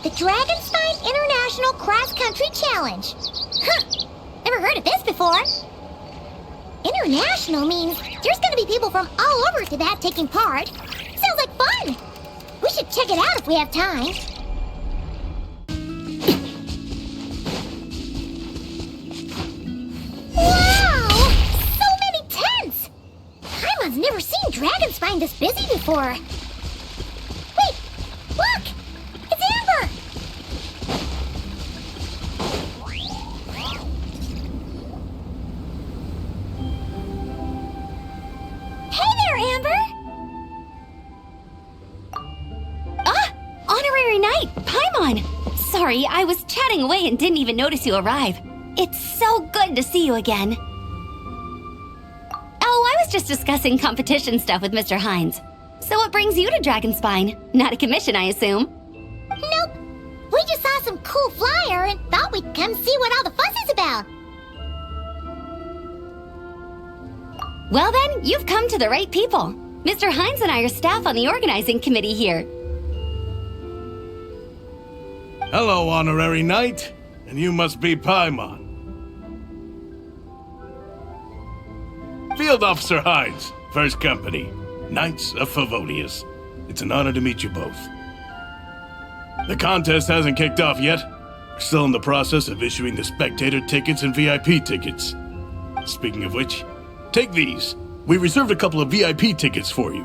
The Dragonspine International Cross Country Challenge. Huh, never heard of this before. International means there's gonna be people from all over Tibet taking part. Sounds like fun. We should check it out if we have time. Wow! So many tents! Paimon's never seen Dragonspine this busy before. Wait! Look! It's Amber! Hey there, Amber! Honorary Knight, Paimon! Sorry, I was chatting away and didn't even notice you arrive. It's so good to see you again. Oh, I was just discussing competition stuff with Mr. Hines. So what brings you to Dragonspine? Not a commission, I assume? Nope. We just saw some cool flyer and thought we'd come see what all the fuss is about. Well then, you've come to the right people. Mr. Hines and I are staff on the organizing committee here. Hello, Honorary Knight. And you must be Paimon. Field Officer Hines, First Company, Knights of Favonius. It's an honor to meet you both. The contest hasn't kicked off yet. We're still in the process of issuing the spectator tickets and VIP tickets. Speaking of which, take these. We reserved a couple of VIP tickets for you.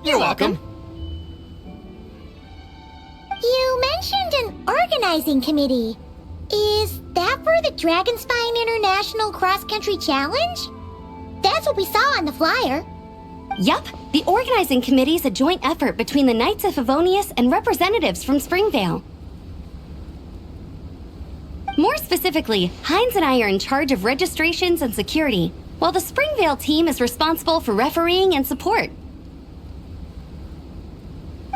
You're welcome. You mentioned an organizing committee. Is that for the Dragonspine International Cross Country Challenge? That's what we saw on the flyer. Yup, the organizing committee is a joint effort between the Knights of Favonius and representatives from Springvale. More specifically, Hines and I are in charge of registrations and security, while the Springvale team is responsible for refereeing and support.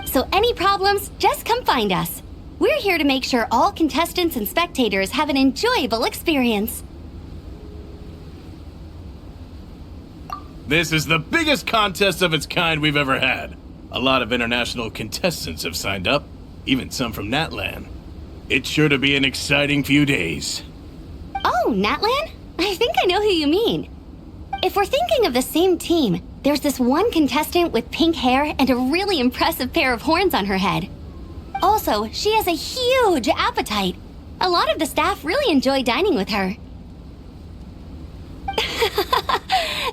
So any problems, just come find us. We're here to make sure all contestants and spectators have an enjoyable experience. This is the biggest contest of its kind we've ever had. A lot of international contestants have signed up, even some from Natlan. It's sure to be an exciting few days. Oh, Natlan? I think I know who you mean. If we're thinking of the same team, there's this one contestant with pink hair and a really impressive pair of horns on her head. Also, she has a huge appetite. A lot of the staff really enjoy dining with her.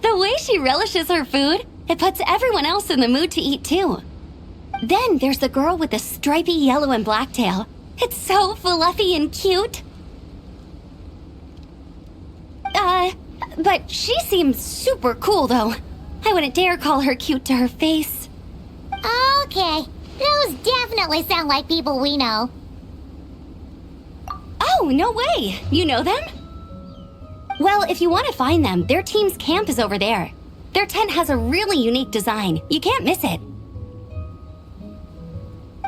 The way she relishes her food, it puts everyone else in the mood to eat too. Then there's the girl with the stripy yellow and black tail. It's so fluffy and cute. But she seems super cool though. I wouldn't dare call her cute to her face. Okay, those definitely sound like people we know. Oh, no way! You know them? Well, if you want to find them, their team's camp is over there. Their tent has a really unique design. You can't miss it.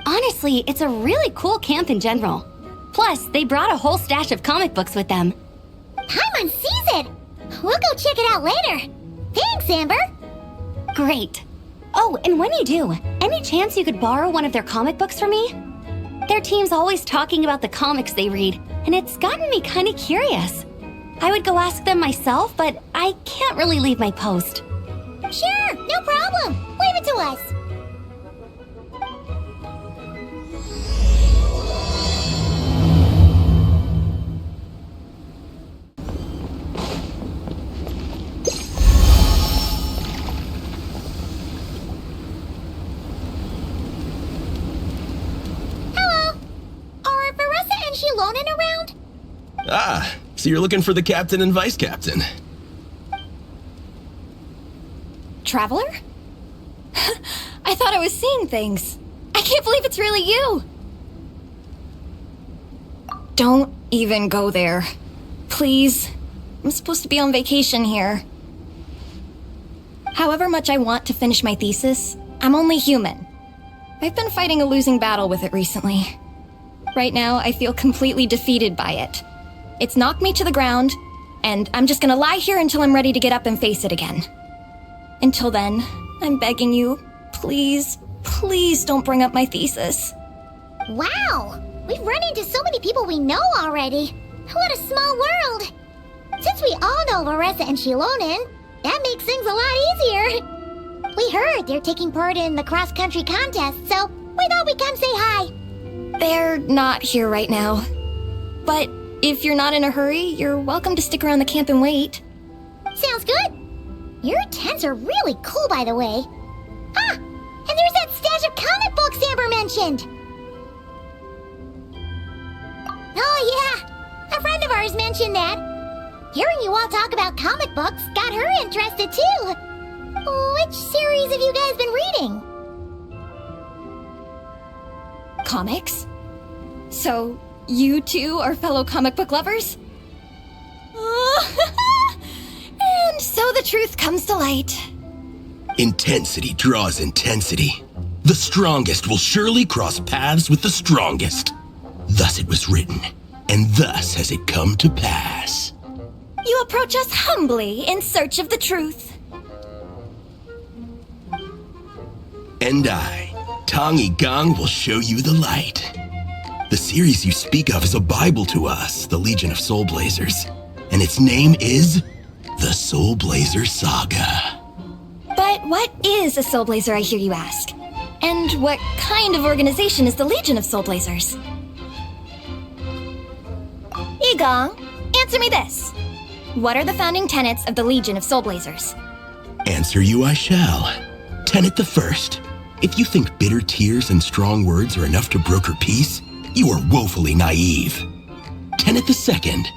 Honestly, it's a really cool camp in general. Plus, they brought a whole stash of comic books with them. Paimon sees it! We'll go check it out later. Thanks, Amber! Great. Oh, and when you do, any chance you could borrow one of their comic books from me? Their team's always talking about the comics they read, and it's gotten me kind of curious. I would go ask them myself, but I can't really leave my post. Sure, no problem. Leave it to us. Hello. Are Varesa and Xilonen around? Ah, so you're looking for the captain and vice captain. Traveler? I thought I was seeing things. I can't believe it's really you. Don't even go there. Please. I'm supposed to be on vacation here. However much I want to finish my thesis, I'm only human. I've been fighting a losing battle with it recently. Right now, I feel completely defeated by it. It's knocked me to the ground, and I'm just gonna lie here until I'm ready to get up and face it again. Until then, I'm begging you, please, Please don't bring up my thesis. Wow! We've run into so many people we know already. What a small world! Since we all know Varesa and Xilonen, that makes things a lot easier. We heard they're taking part in the cross-country contest, so we thought we'd come say hi. They're not here right now. But if you're not in a hurry, you're welcome to stick around the camp and wait. Sounds good. Your tents are really cool, by the way. Ah! And there's that stash of comic books Amber mentioned! Oh yeah! A friend of ours mentioned that. Hearing you all talk about comic books got her interested too. Which series have you guys been reading? Comics? So, you two are fellow comic book lovers? And so the truth comes to light. Intensity draws intensity. The strongest will surely cross paths with the strongest. Thus it was written, and thus has it come to pass. You approach us humbly in search of the truth. And I, Tong Gang, will show you the light. The series you speak of is a Bible to us, the Legion of Soulblazers, and its name is the Soulblazer Saga. But what is a Soulblazer, I hear you ask? And what kind of organization is the Legion of Soulblazers? Igong, answer me this. What are the founding tenets of the Legion of Soulblazers? Answer you I shall. Tenet the first. If you think bitter tears and strong words are enough to broker peace, you are woefully naive. Tenet the second.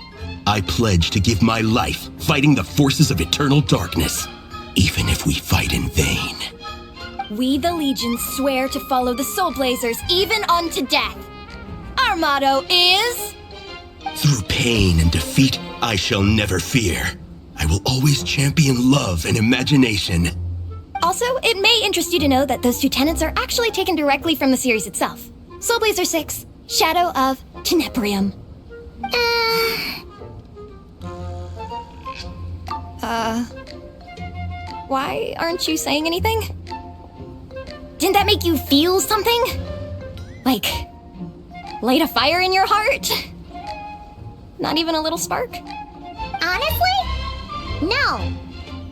I pledge to give my life fighting the forces of eternal darkness, even if we fight in vain. We, the Legion, swear to follow the Soulblazers even unto death. Our motto is... Through pain and defeat, I shall never fear. I will always champion love and imagination. Also, it may interest you to know that those two tenets are actually taken directly from the series itself. Soulblazer 6, Shadow of Tenebrium. Why aren't you saying anything? Didn't that make you feel something? Like, light a fire in your heart? Not even a little spark? Honestly? No.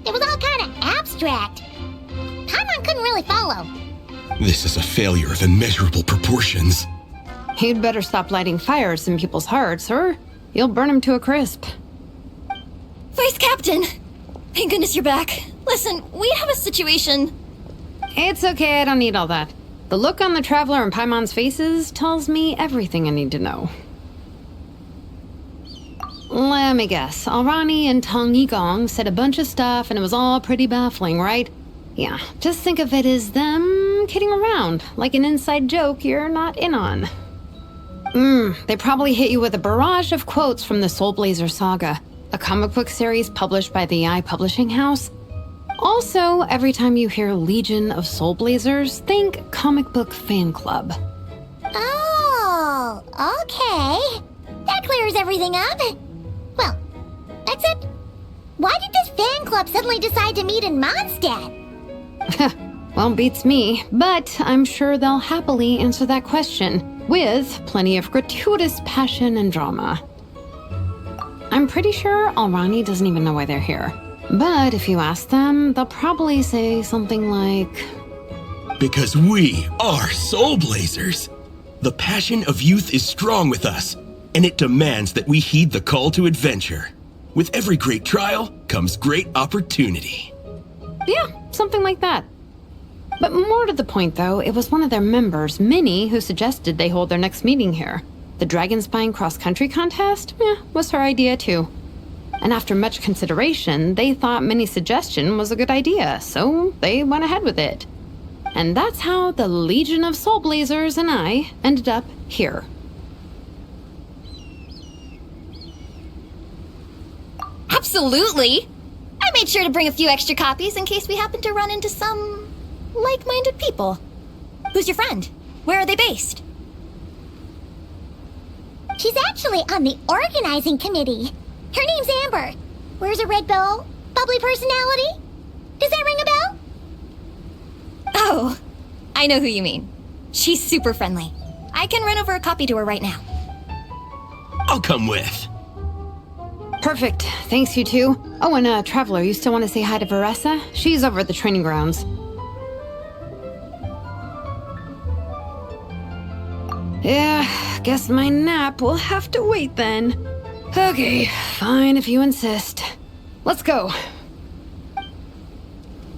It was all kind of abstract. Paimon couldn't really follow. This is a failure of immeasurable proportions. You'd better stop lighting fires in people's hearts, or you'll burn them to a crisp. Vice Captain! Thank goodness you're back. Listen, we have a situation. It's okay, I don't need all that. The look on the Traveler and Paimon's faces tells me everything I need to know. Let me guess. Alrani and Tong Yigong said a bunch of stuff and it was all pretty baffling, right? Yeah, just think of it as them kidding around, like an inside joke you're not in on. They probably hit you with a barrage of quotes from the Soulblazer Saga, a comic book series published by the Eye Publishing House. Also, every time you hear Legion of Soulblazers, think comic book fan club. Oh, okay. That clears everything up. Well, except, why did this fan club suddenly decide to meet in Mondstadt? Well, beats me, but I'm sure they'll happily answer that question, with plenty of gratuitous passion and drama. I'm pretty sure Alrani doesn't even know why they're here. But if you ask them, they'll probably say something like... Because we are Soulblazers. The passion of youth is strong with us, and it demands that we heed the call to adventure. With every great trial comes great opportunity. Yeah, something like that. But more to the point, though, it was one of their members, Minnie, who suggested they hold their next meeting here. The Dragonspine cross-country contest? Was her idea, too. And after much consideration, they thought Minnie's suggestion was a good idea, so they went ahead with it. And that's how the Legion of Soulblazers and I ended up here. Absolutely! I made sure to bring a few extra copies in case we happen to run into some like-minded people. Who's your friend? Where are they based? She's actually on the organizing committee. Her name's Amber. Wears a red bow. Bubbly personality. Does that ring a bell? Oh, I know who you mean. She's super friendly. I can run over a copy to her right now. I'll come with. Perfect. Thanks, you two. Oh, and Traveler, you still want to say hi to Varesa? She's over at the training grounds. Yeah, guess my nap will have to wait then. Okay, fine if you insist. Let's go.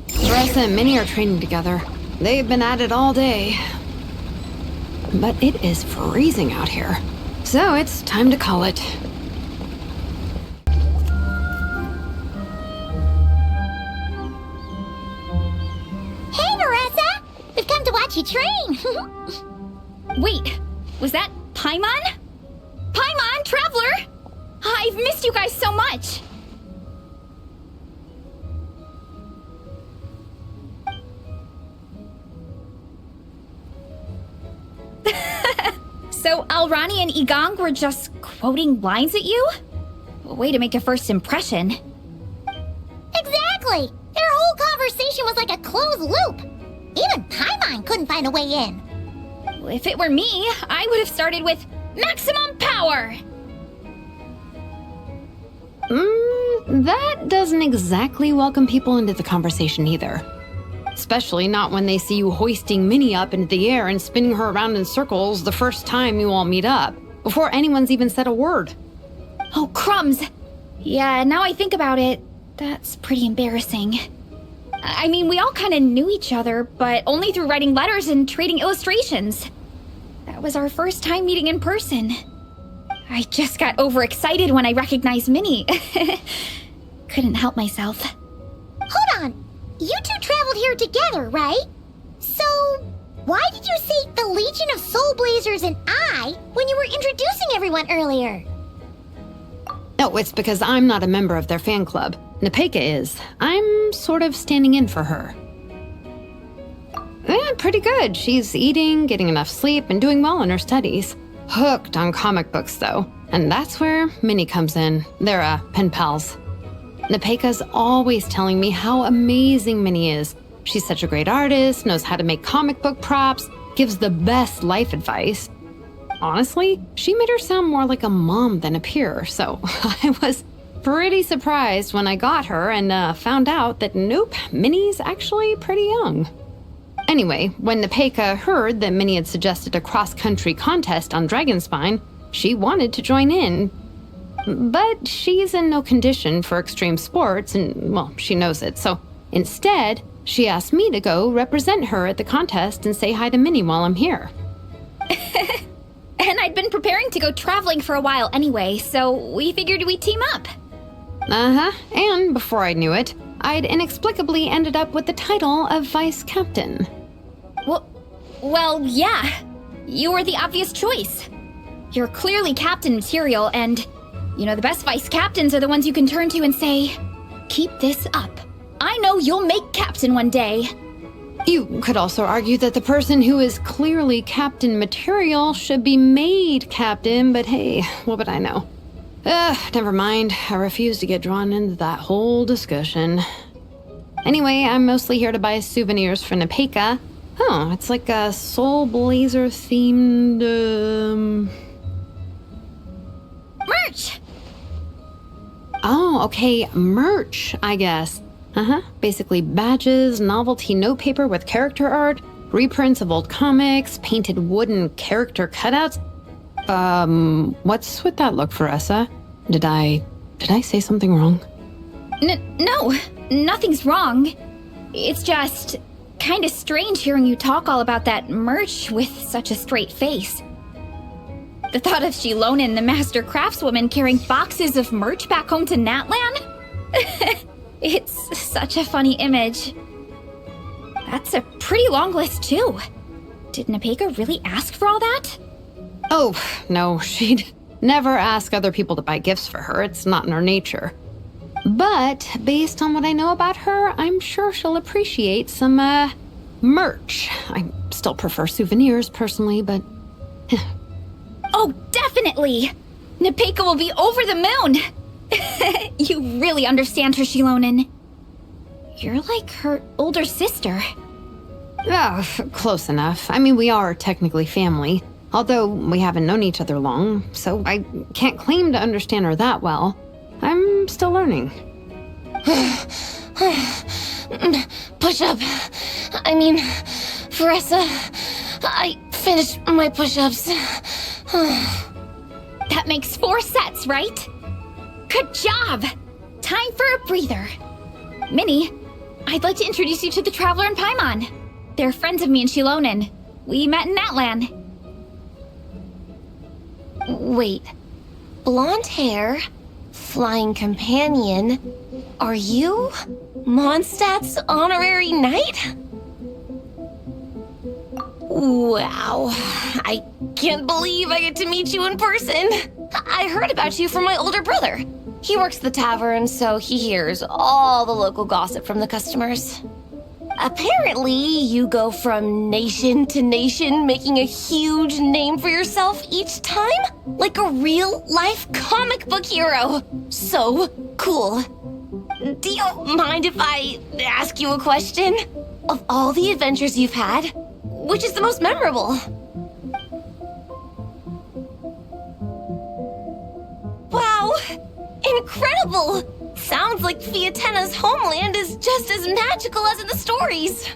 Varesa and Minnie are training together. They've been at it all day. But it is freezing out here. So it's time to call it. Hey, Varesa! We've come to watch you train. Wait, was that Paimon? Paimon, Traveler! I've missed you guys so much! So Alrani and Igong were just quoting lines at you? Way to make a first impression. Exactly! Their whole conversation was like a closed loop. Even Paimon couldn't find a way in. If it were me, I would have started with maximum power! That doesn't exactly welcome people into the conversation either. Especially not when they see you hoisting Minnie up into the air and spinning her around in circles the first time you all meet up, before anyone's even said a word. Oh, crumbs! Yeah, now I think about it, that's pretty embarrassing. I mean, we all kind of knew each other, but only through writing letters and trading illustrations. That was our first time meeting in person. I just got overexcited when I recognized Minnie. Couldn't help myself. Hold on. You two traveled here together, right? So, why did you say the Legion of Soulblazers and I when you were introducing everyone earlier? No, it's because I'm not a member of their fan club. Nepeka is. I'm sort of standing in for her. Pretty good. She's eating, getting enough sleep, and doing well in her studies. Hooked on comic books, though. And that's where Minnie comes in. They're, pen pals. Nepeka's always telling me how amazing Minnie is. She's such a great artist, knows how to make comic book props, gives the best life advice. Honestly, she made her sound more like a mom than a peer, so I was pretty surprised when I got her and found out that nope, Minnie's actually pretty young. Anyway, when Nepeka heard that Minnie had suggested a cross-country contest on Dragonspine, she wanted to join in. But she's in no condition for extreme sports, and, well, she knows it, so instead, she asked me to go represent her at the contest and say hi to Minnie while I'm here. And I'd been preparing to go traveling for a while anyway, so we figured we'd team up. And before I knew it, I'd inexplicably ended up with the title of vice captain. Well, yeah. You were the obvious choice. You're clearly captain material, and, you know, the best vice captains are the ones you can turn to and say, keep this up. I know you'll make captain one day. You could also argue that the person who is clearly captain material should be made captain, but hey, what would I know? Never mind. I refuse to get drawn into that whole discussion. Anyway, I'm mostly here to buy souvenirs for Nepeka. Oh, it's like a Soulblazer themed, Merch! Oh, okay, merch, I guess. Basically badges, novelty notepaper with character art, reprints of old comics, painted wooden character cutouts. What's with that look, Varesa? Did I say something wrong? No, nothing's wrong. It's just kinda strange hearing you talk all about that merch with such a straight face. The thought of Xilonen, the master craftswoman, carrying boxes of merch back home to Natlan? It's such a funny image. That's a pretty long list, too. Did Nepeka really ask for all that? Oh, no, she'd never ask other people to buy gifts for her. It's not in her nature. But based on what I know about her, I'm sure she'll appreciate some, merch. I still prefer souvenirs, personally, but... Oh, definitely! Nepeka will be over the moon! You really understand her, Xilonen. You're like her older sister. Close enough. I mean, we are technically family, although we haven't known each other long, so I can't claim to understand her that well. I'm still learning. Push-up. I mean, Varesa, I finished my push-ups. That makes 4 sets, right? Good job! Time for a breather. Minnie, I'd like to introduce you to the Traveler and Paimon. They're friends of me and Xilonen. We met in Natlan. Wait. Blonde hair, flying companion. Are you Mondstadt's honorary knight? Wow. I can't believe I get to meet you in person. I heard about you from my older brother. He works the tavern, so he hears all the local gossip from the customers. Apparently, you go from nation to nation, making a huge name for yourself each time? Like a real-life comic book hero. So cool. Do you mind if I ask you a question? Of all the adventures you've had, which is the most memorable? Wow! Incredible! Sounds like Fiatena's homeland is just as magical as in the stories.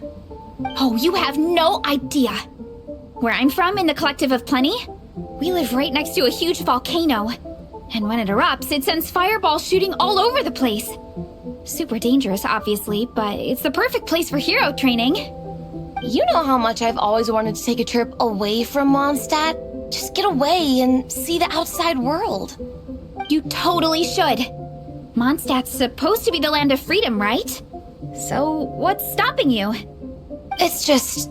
Oh, you have no idea. Where I'm from, in the Collective of Plenty, we live right next to a huge volcano. And when it erupts, it sends fireballs shooting all over the place. Super dangerous, obviously, but it's the perfect place for hero training. You know how much I've always wanted to take a trip away from Mondstadt? Just get away and see the outside world. You totally should. Mondstadt's supposed to be the land of freedom, right? So, what's stopping you? It's just...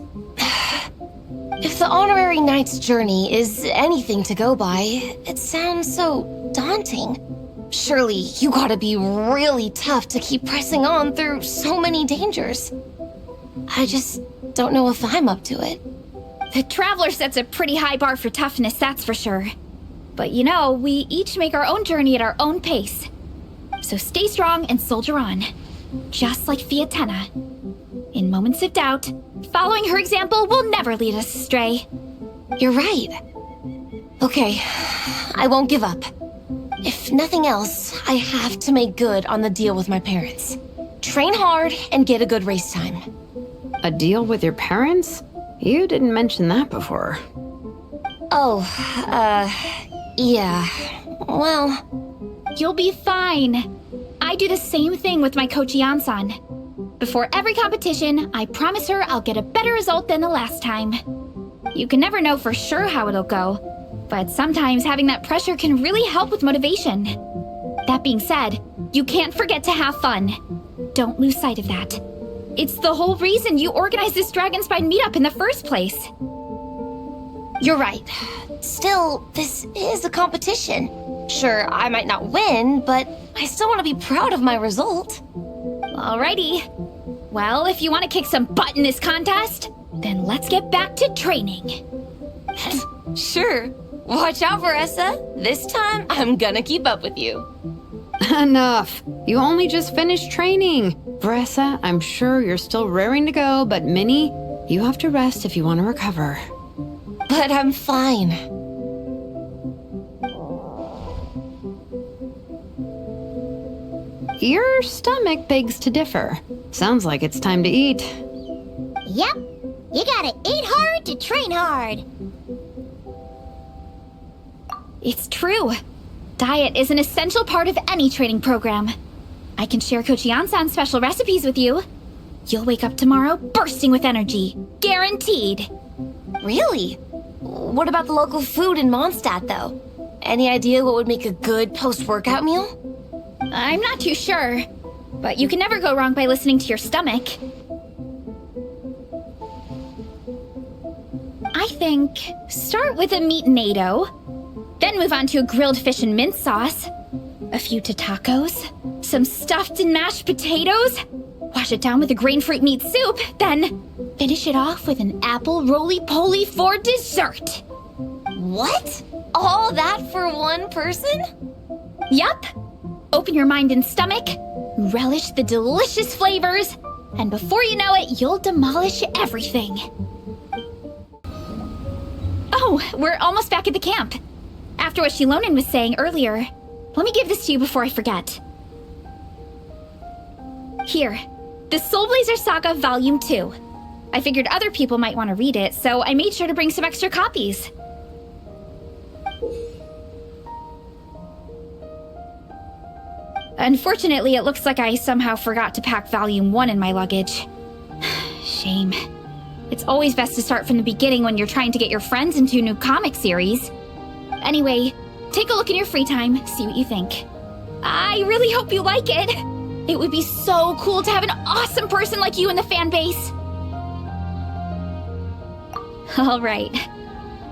If the honorary knight's journey is anything to go by, it sounds so daunting. Surely you gotta be really tough to keep pressing on through so many dangers. I just don't know if I'm up to it. The Traveler sets a pretty high bar for toughness, that's for sure. But you know, we each make our own journey at our own pace. So stay strong and soldier on. Just like Fiatena. In moments of doubt, following her example will never lead us astray. You're right. Okay, I won't give up. If nothing else, I have to make good on the deal with my parents. Train hard and get a good race time. A deal with your parents? You didn't mention that before. Oh, yeah. Well... You'll be fine. I do the same thing with my coach Yansan. Before every competition, I promise her I'll get a better result than the last time. You can never know for sure how it'll go, but sometimes having that pressure can really help with motivation. That being said, you can't forget to have fun. Don't lose sight of that. It's the whole reason you organized this Dragonspine meetup in the first place. You're right. Still, this is a competition. Sure, I might not win, but I still want to be proud of my result. Alrighty. Well, if you want to kick some butt in this contest, then let's get back to training. Sure. Watch out, Varesa. This time, I'm gonna keep up with you. Enough. You only just finished training. Varesa, I'm sure you're still raring to go, but Minnie, you have to rest if you want to recover. But I'm fine. Your stomach begs to differ. Sounds like it's time to eat. Yep. You gotta eat hard to train hard. It's true. Diet is an essential part of any training program. I can share Coach Yansan's special recipes with you. You'll wake up tomorrow bursting with energy. Guaranteed. Really? What about the local food in Mondstadt, though? Any idea what would make a good post-workout meal? I'm not too sure, but you can never go wrong by listening to your stomach. I think start with a meat natto, then move on to a grilled fish and mint sauce, a few tacos, some stuffed and mashed potatoes, wash it down with a grain fruit meat soup, then finish it off with an apple roly-poly for dessert. What? All that for one person? Yup. Open your mind and stomach, relish the delicious flavors, And before you know it, you'll demolish everything. Oh, we're almost back at the camp. After what Xilonen was saying earlier, let me give this to you before I forget. Here, the Soulblazers Saga Volume 2. I figured other people might want to read it, so I made sure to bring some extra copies. Unfortunately, it looks like I somehow forgot to pack Volume 1 in my luggage. Shame. It's always best to start from the beginning when you're trying to get your friends into a new comic series. Anyway, take a look in your free time, see what you think. I really hope you like it. It would be so cool to have an awesome person like you in the fan base. All right.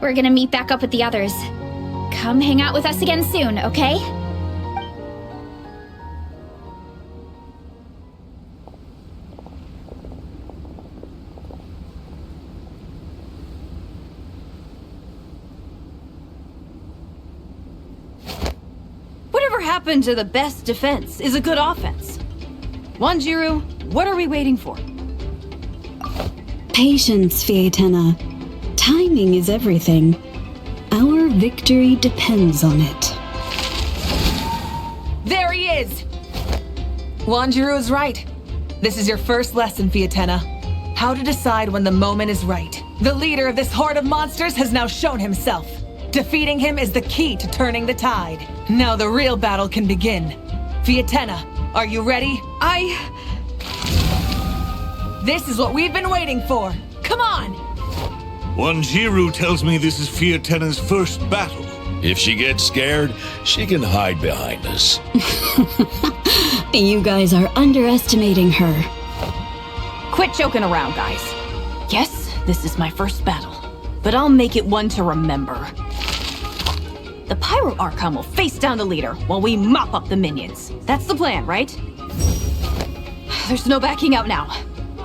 We're gonna meet back up with the others. Come hang out with us again soon, okay? Whatever happened to the best defense is a good offense? Wanjiru, what are we waiting for? Patience, Fietena. Timing is everything. Our victory depends on it. There he is! Wanjiru is right. This is your first lesson, Fietena. How to decide when the moment is right. The leader of this horde of monsters has now shown himself. Defeating him is the key to turning the tide. Now the real battle can begin. Fietena, are you ready? This is what we've been waiting for. Come on! Wanjiru tells me this is Fietena's first battle. If she gets scared, she can hide behind us. You guys are underestimating her. Quit joking around, guys. Yes, this is my first battle, but I'll make it one to remember. The Pyro Archon will face down the leader while we mop up the minions. That's the plan, right? There's no backing out now.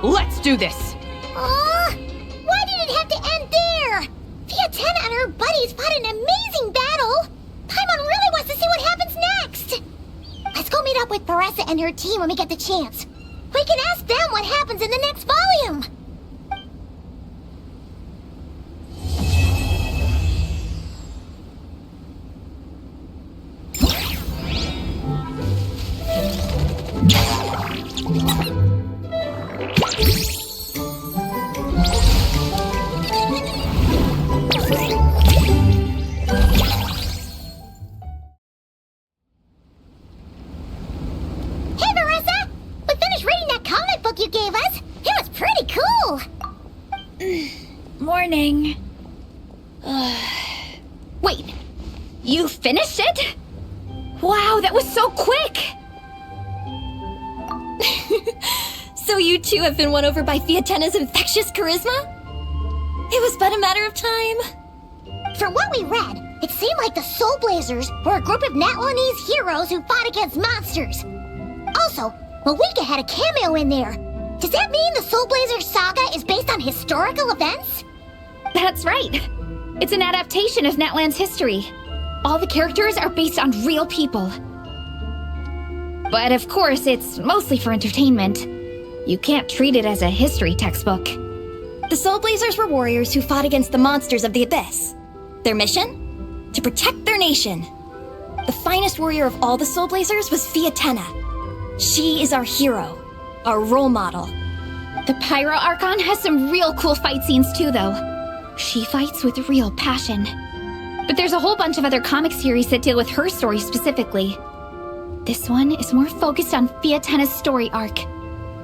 Let's do this! Why did it have to end there? Fietena and her buddies fought an amazing battle! Paimon really wants to see what happens next! Let's go meet up with Varesa and her team when we get the chance. We can ask them what happens in the next volume! Morning. Wait, you finished it? Wow, that was so quick! So you two have been won over by Fietena's infectious charisma? It was but a matter of time. From what we read, it seemed like the Soulblazers were a group of Natlanese heroes who fought against monsters. Also, Malika had a cameo in there. Does that mean the Soulblazers saga is based on historical events? That's right. It's an adaptation of Natlan's history. All the characters are based on real people. But of course, it's mostly for entertainment. You can't treat it as a history textbook. The Soulblazers were warriors who fought against the monsters of the Abyss. Their mission? To protect their nation. The finest warrior of all the Soulblazers was Fietena. She is our hero, our role model. The Pyro Archon has some real cool fight scenes too, though. She fights with real passion. But there's a whole bunch of other comic series that deal with her story specifically. This one is more focused on Fietena's story arc.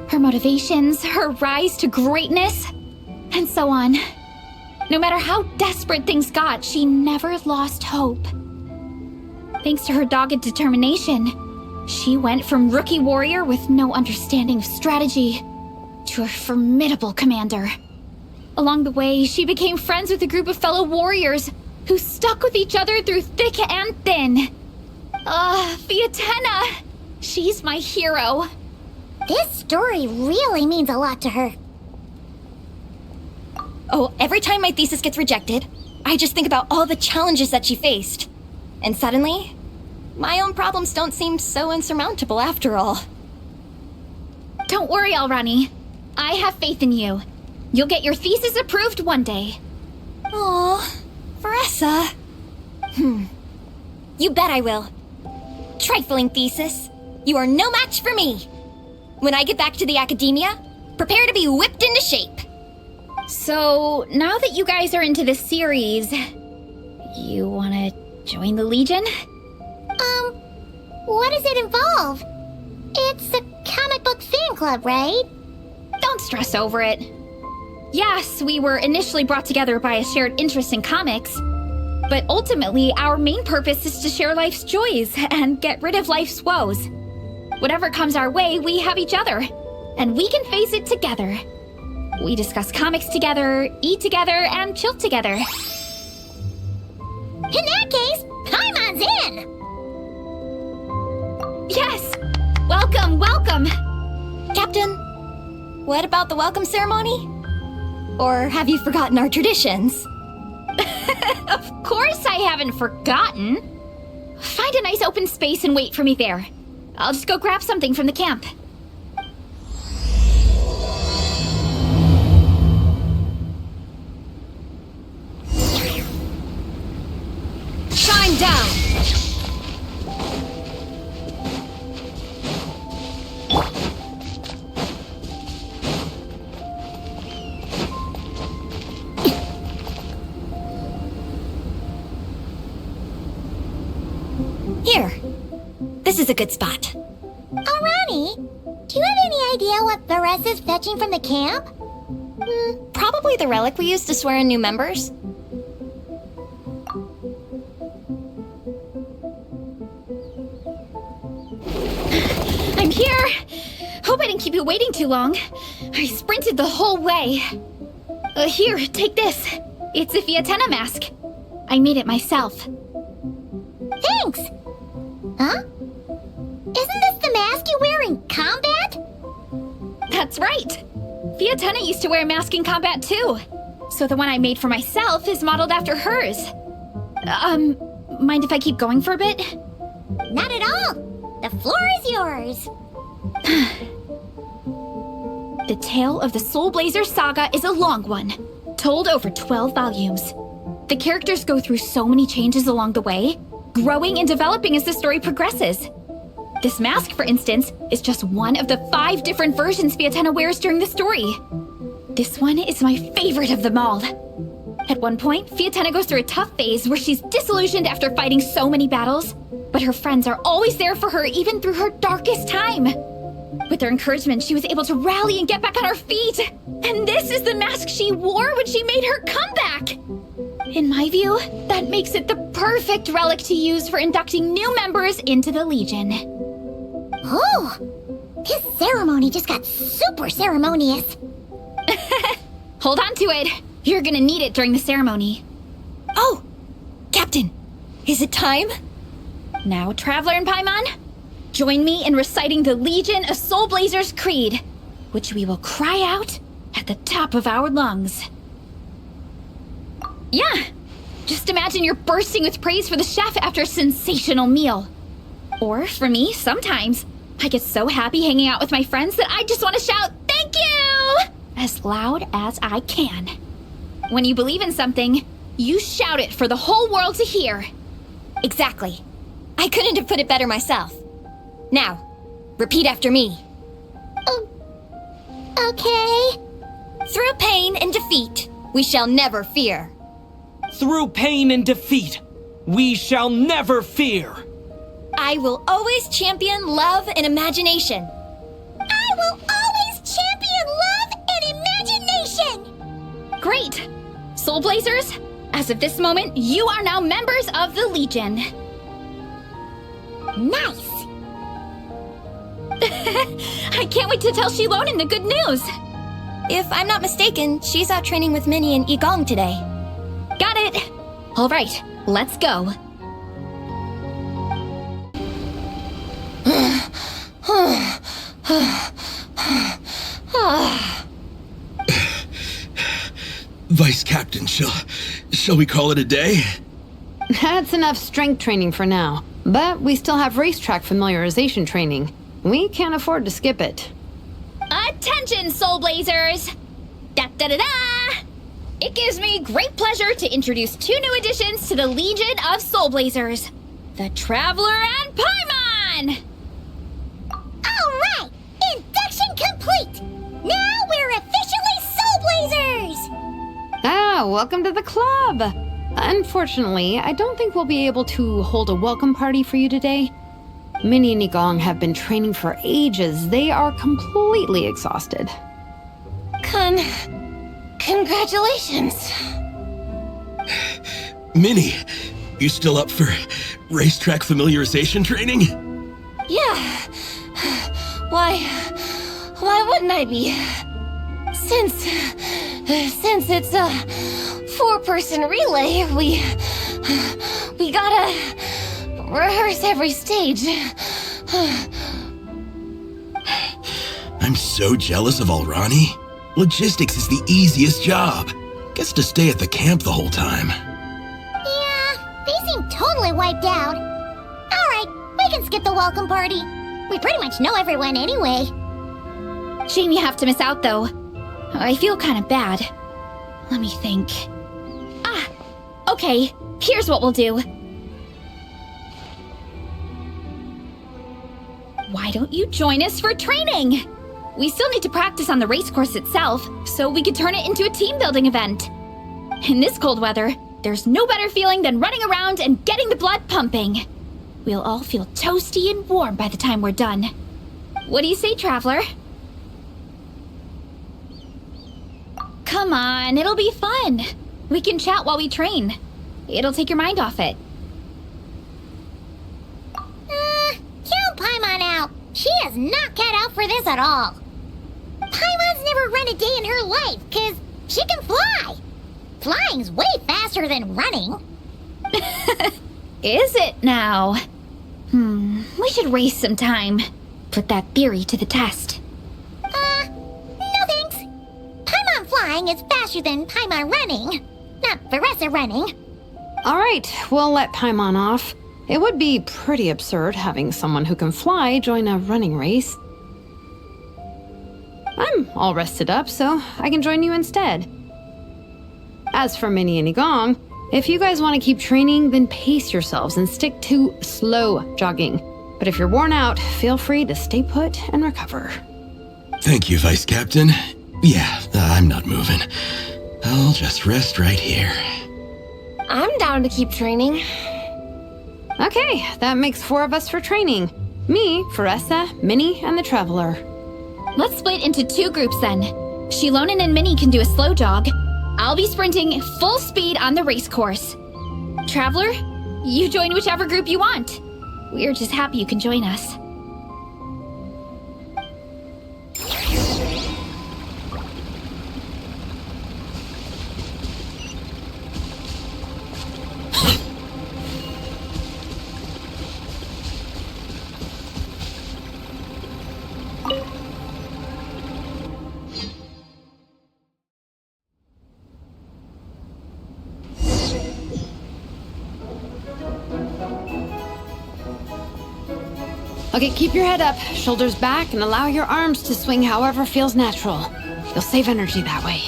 Her motivations, her rise to greatness, and so on. No matter how desperate things got, she never lost hope. Thanks to her dogged determination, she went from rookie warrior with no understanding of strategy to a formidable commander. Along the way, she became friends with a group of fellow warriors who stuck with each other through thick and thin. Fietena! She's my hero. This story really means a lot to her. Oh, every time my thesis gets rejected, I just think about all the challenges that she faced. And suddenly, my own problems don't seem so insurmountable after all. Don't worry, Alrani. I have faith in you. You'll get your thesis approved one day. Aw, Varesa. You bet I will. Trifling thesis. You are no match for me. When I get back to the academia, prepare to be whipped into shape. So, now that you guys are into this series, you wanna join the Legion? What does it involve? It's a comic book fan club, right? Don't stress over it. Yes, we were initially brought together by a shared interest in comics, but ultimately our main purpose is to share life's joys and get rid of life's woes. Whatever comes our way, we have each other, and we can face it together. We discuss comics together, eat together, and chill together. In that case, Paimon's in! Yes! Welcome, welcome! Captain, what about the welcome ceremony? Or have you forgotten our traditions? Of course I haven't forgotten. Find a nice open space and wait for me there. I'll just go grab something from the camp. Shine down! Here. This is a good spot. Ronnie, do you have any idea what Varesa's fetching from the camp? Probably the relic we used to swear in new members. I'm here! Hope I didn't keep you waiting too long. I sprinted the whole way. Here, take this. It's a Fiatena mask. I made it myself. Thanks! Huh? Isn't this the mask you wear in combat? That's right! Fiatena used to wear a mask in combat too. So the one I made for myself is modeled after hers. Mind if I keep going for a bit? Not at all! The floor is yours! The tale of the Soulblazers saga is a long one, told over 12 volumes. The characters go through so many changes along the way, growing and developing as the story progresses. This mask, for instance, is just one of the 5 different versions Fiatena wears during the story. This one is my favorite of them all. At one point, Fiatena goes through a tough phase where she's disillusioned after fighting so many battles, but her friends are always there for her even through her darkest time. With their encouragement, she was able to rally and get back on her feet. And this is the mask she wore when she made her comeback. In my view, that makes it the perfect relic to use for inducting new members into the Legion. Oh! This ceremony just got super ceremonious. Hold on to it. You're gonna need it during the ceremony. Oh! Captain, is it time? Now, Traveler and Paimon, join me in reciting the Legion of Soulblazers Creed, which we will cry out at the top of our lungs. Yeah, just imagine you're bursting with praise for the chef after a sensational meal. Or, for me, sometimes, I get so happy hanging out with my friends that I just want to shout, "Thank you!" as loud as I can. When you believe in something, you shout it for the whole world to hear. Exactly. I couldn't have put it better myself. Now, repeat after me. Okay. Through pain and defeat, we shall never fear. Through pain and defeat, we shall never fear. I will always champion love and imagination. I will always champion love and imagination! Great! Soulblazers, as of this moment, you are now members of the Legion. Nice! I can't wait to tell Xilonen the good news! If I'm not mistaken, she's out training with Minnie and Igong today. Got it! Alright, let's go. Vice Captain, shall we call it a day? That's enough strength training for now. But we still have racetrack familiarization training. We can't afford to skip it. I Attention, Soulblazers! Da-da-da-da! It gives me great pleasure to introduce 2 new additions to the Legion of Soulblazers. The Traveler and Paimon! Alright! Induction complete! Now we're officially Soulblazers! Ah, welcome to the club! Unfortunately, I don't think we'll be able to hold a welcome party for you today. Minnie and Igong have been training for ages. They are completely exhausted. Congratulations. Minnie, you still up for racetrack familiarization training? Yeah. Why wouldn't I be? Since it's a 4-person relay, we gotta rehearse every stage. I'm so jealous of Alrani. Logistics is the easiest job. Gets to stay at the camp the whole time. Yeah, they seem totally wiped out. Alright, we can skip the welcome party. We pretty much know everyone anyway. Shame you have to miss out, though. I feel kind of bad. Let me think. Okay, here's what we'll do. Why don't you join us for training? We still need to practice on the race course itself, so we could turn it into a team-building event. In this cold weather, there's no better feeling than running around and getting the blood pumping. We'll all feel toasty and warm by the time we're done. What do you say, Traveler? Come on, it'll be fun. We can chat while we train. It'll take your mind off it. Count Paimon out. She is not cut out for this at all. Paimon's never run a day in her life, 'cause she can fly. Flying's way faster than running. Is it now? We should race sometime. Put that theory to the test. No thanks. Paimon flying is faster than Paimon running. Not Varesa running. All right, we'll let Paimon off. It would be pretty absurd having someone who can fly join a running race. I'm all rested up, so I can join you instead. As for Minnie and Igong, if you guys want to keep training, then pace yourselves and stick to slow jogging. But if you're worn out, feel free to stay put and recover. Thank you, Vice Captain. Yeah, I'm not moving. I'll just rest right here. I'm down to keep training. Okay, that makes 4 of us for training. Me, Varesa, Minnie, and the Traveler. Let's split into 2 groups then. Xilonen and Minnie can do a slow jog. I'll be sprinting full speed on the race course. Traveler, you join whichever group you want. We're just happy you can join us. Okay, keep your head up, shoulders back, and allow your arms to swing however feels natural. You'll save energy that way.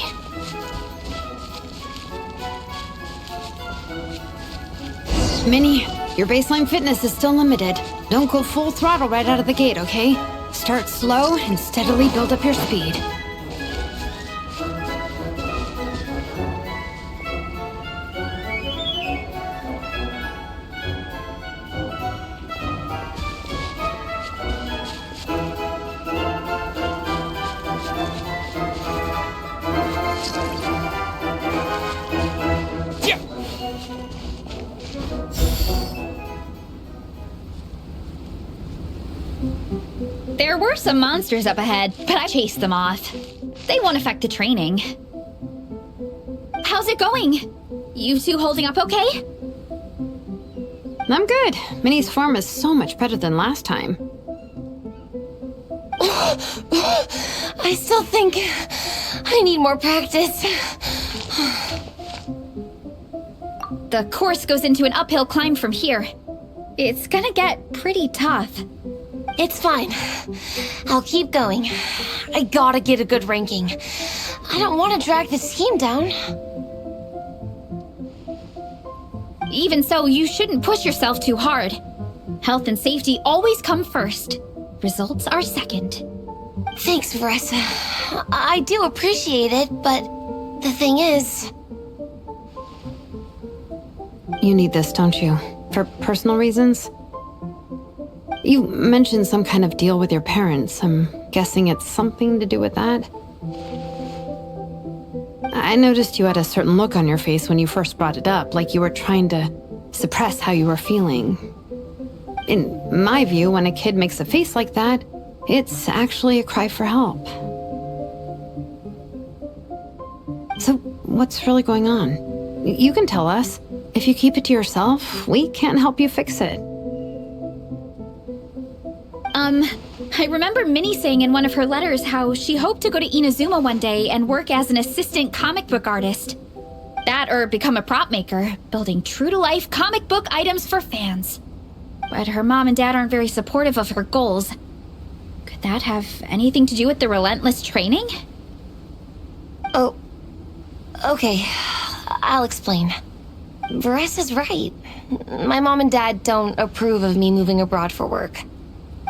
Minnie, your baseline fitness is still limited. Don't go full throttle right out of the gate, okay? Start slow and steadily build up your speed. There were some monsters up ahead, but I chased them off. They won't affect the training. How's it going? You 2 holding up okay? I'm good. Minnie's form is so much better than last time. I still think I need more practice. The course goes into an uphill climb from here. It's gonna get pretty tough. It's fine. I'll keep going. I gotta get a good ranking. I don't want to drag this team down. Even so, you shouldn't push yourself too hard. Health and safety always come first. Results are second. Thanks, Varesa. I do appreciate it, but the thing is... You need this, don't you? For personal reasons? You mentioned some kind of deal with your parents. I'm guessing it's something to do with that? I noticed you had a certain look on your face when you first brought it up, like you were trying to suppress how you were feeling. In my view, when a kid makes a face like that, it's actually a cry for help. So, what's really going on? You can tell us. If you keep it to yourself, we can't help you fix it. I remember Minnie saying in one of her letters how she hoped to go to Inazuma one day and work as an assistant comic book artist. That or become a prop maker, building true-to-life comic book items for fans. But her mom and dad aren't very supportive of her goals. Could that have anything to do with the relentless training? Oh, okay. I'll explain. Varesa's right. My mom and dad don't approve of me moving abroad for work.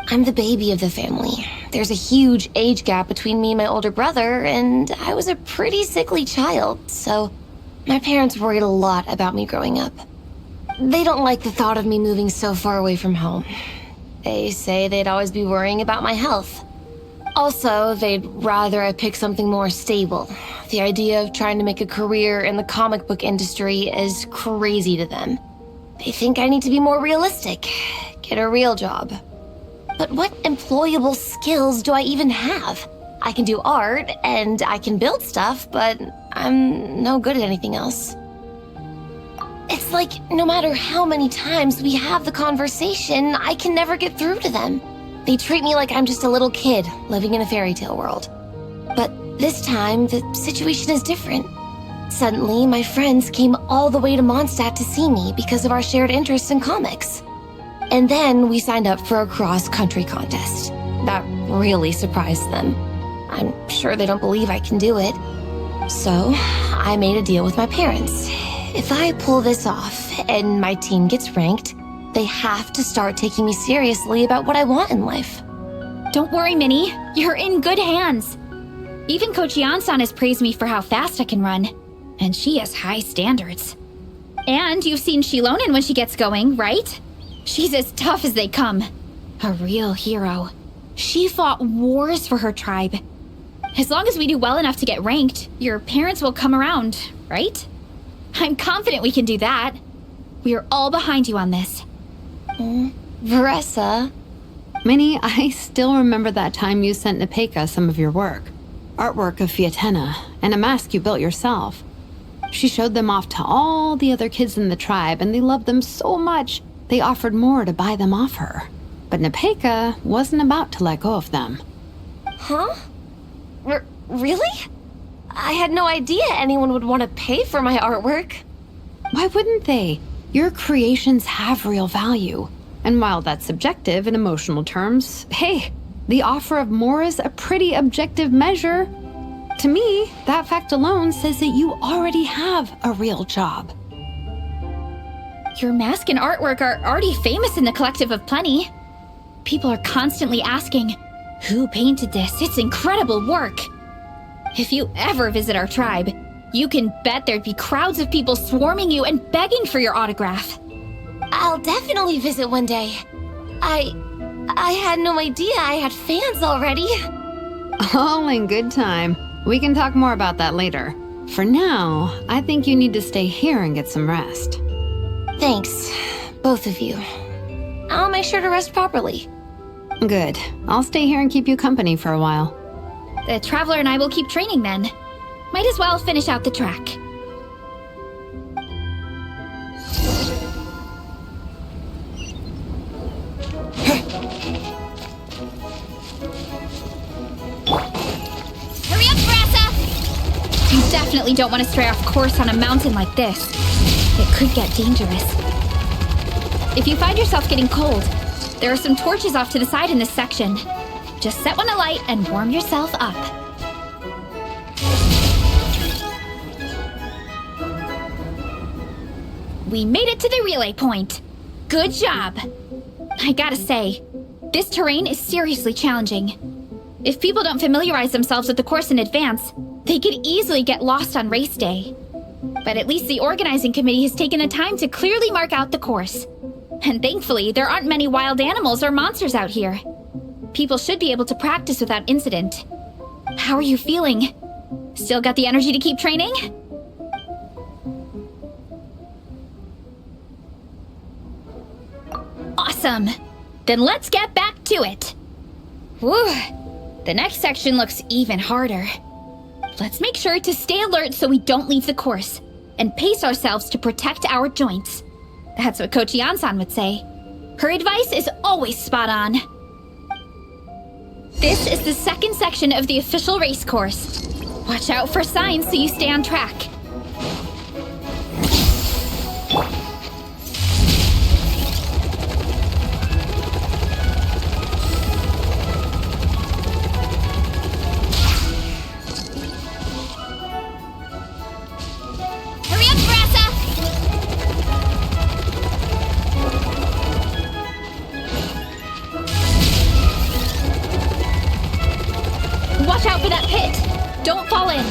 I'm the baby of the family. There's a huge age gap between me and my older brother, and I was a pretty sickly child, so my parents worried a lot about me growing up. They don't like the thought of me moving so far away from home. They say they'd always be worrying about my health. Also, they'd rather I pick something more stable. The idea of trying to make a career in the comic book industry is crazy to them. They think I need to be more realistic, get a real job. But what employable skills do I even have? I can do art, and I can build stuff, but I'm no good at anything else. It's like, no matter how many times we have the conversation, I can never get through to them. They treat me like I'm just a little kid living in a fairy tale world. But this time, the situation is different. Suddenly, my friends came all the way to Mondstadt to see me because of our shared interests in comics. And then we signed up for a cross-country contest. That really surprised them. I'm sure they don't believe I can do it. So, I made a deal with my parents. If I pull this off and my team gets ranked, they have to start taking me seriously about what I want in life. Don't worry, Minnie. You're in good hands. Even Coach Yan-san has praised me for how fast I can run. And she has high standards. And you've seen Xilonen when she gets going, right? She's as tough as they come. A real hero. She fought wars for her tribe. As long as we do well enough to get ranked, your parents will come around, right? I'm confident we can do that. We are all behind you on this. Varesa. Minnie, I still remember that time you sent Nepeka some of your work. Artwork of Fiatena, and a mask you built yourself. She showed them off to all the other kids in the tribe, and they loved them so much, they offered more to buy them off her. But Nepeka wasn't about to let go of them. Huh? Really? I had no idea anyone would want to pay for my artwork. Why wouldn't they? Your creations have real value. And while that's subjective in emotional terms, hey, the offer of more is a pretty objective measure. To me, that fact alone says that you already have a real job. Your mask and artwork are already famous in the Collective of Plenty. People are constantly asking, who painted this? It's incredible work. If you ever visit our tribe, you can bet there'd be crowds of people swarming you and begging for your autograph. I'll definitely visit one day. I had no idea I had fans already. All in good time. We can talk more about that later. For now, I think you need to stay here and get some rest. Thanks, both of you. I'll make sure to rest properly. Good. I'll stay here and keep you company for a while. The Traveler and I will keep training then. Might as well finish out the track. Hurry up, Varesa! You definitely don't want to stray off course on a mountain like this. It could get dangerous. If you find yourself getting cold, There are some torches off to the side in this section. Just set one alight and warm yourself up. We made it to the relay point. Good job. I gotta say, this terrain is seriously challenging. If people don't familiarize themselves with the course in advance, they could easily get lost on race day. But at least the organizing committee has taken the time to clearly mark out the course. And thankfully, there aren't many wild animals or monsters out here. People should be able to practice without incident. How are you feeling? Still got the energy to keep training? Awesome! Then let's get back to it! Whew! The next section looks even harder. Let's make sure to stay alert so we don't leave the course, and pace ourselves to protect our joints. That's what Coach Yan-san would say. Her advice is always spot on. This is the second section of the official race course. Watch out for signs so you stay on track. Hurry up, Varesa! Watch out for that pit! Don't fall in!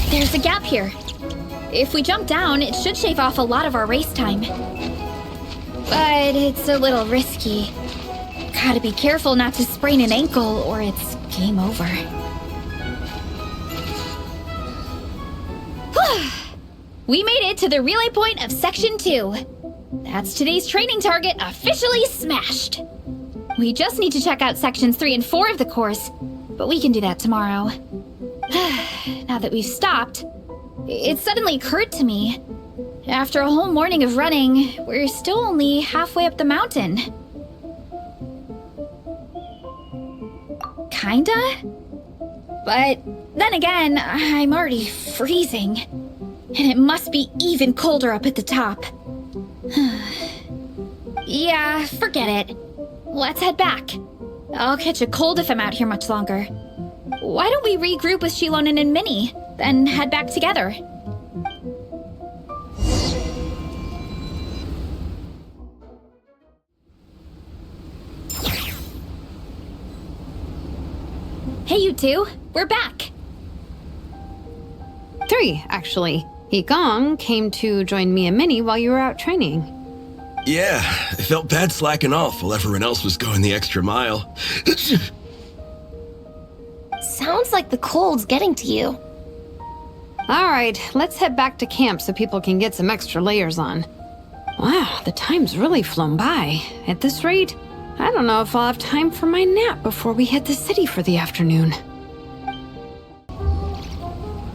There's a gap here. If we jump down, it should shave off a lot of our race time. But it's a little risky. Gotta be careful not to sprain an ankle or it's game over. We made it to the relay point of Section 2. That's today's training target officially smashed. We just need to check out Sections 3 and 4 of the course, but we can do that tomorrow. Now that we've stopped, it suddenly occurred to me. After a whole morning of running, we're still only halfway up the mountain. Kinda? But then again, I'm already freezing. And it must be even colder up at the top. Yeah, forget it. Let's head back. I'll catch a cold if I'm out here much longer. Why don't we regroup with Xilonen and Minnie, then head back together? Hey, you two. We're back. 3, actually. Yigong came to join me and Minnie while you were out training. Yeah, I felt bad slacking off while everyone else was going the extra mile. Sounds like the cold's getting to you. All right, let's head back to camp so people can get some extra layers on. Wow, the time's really flown by. At this rate, I don't know if I'll have time for my nap before we hit the city for the afternoon.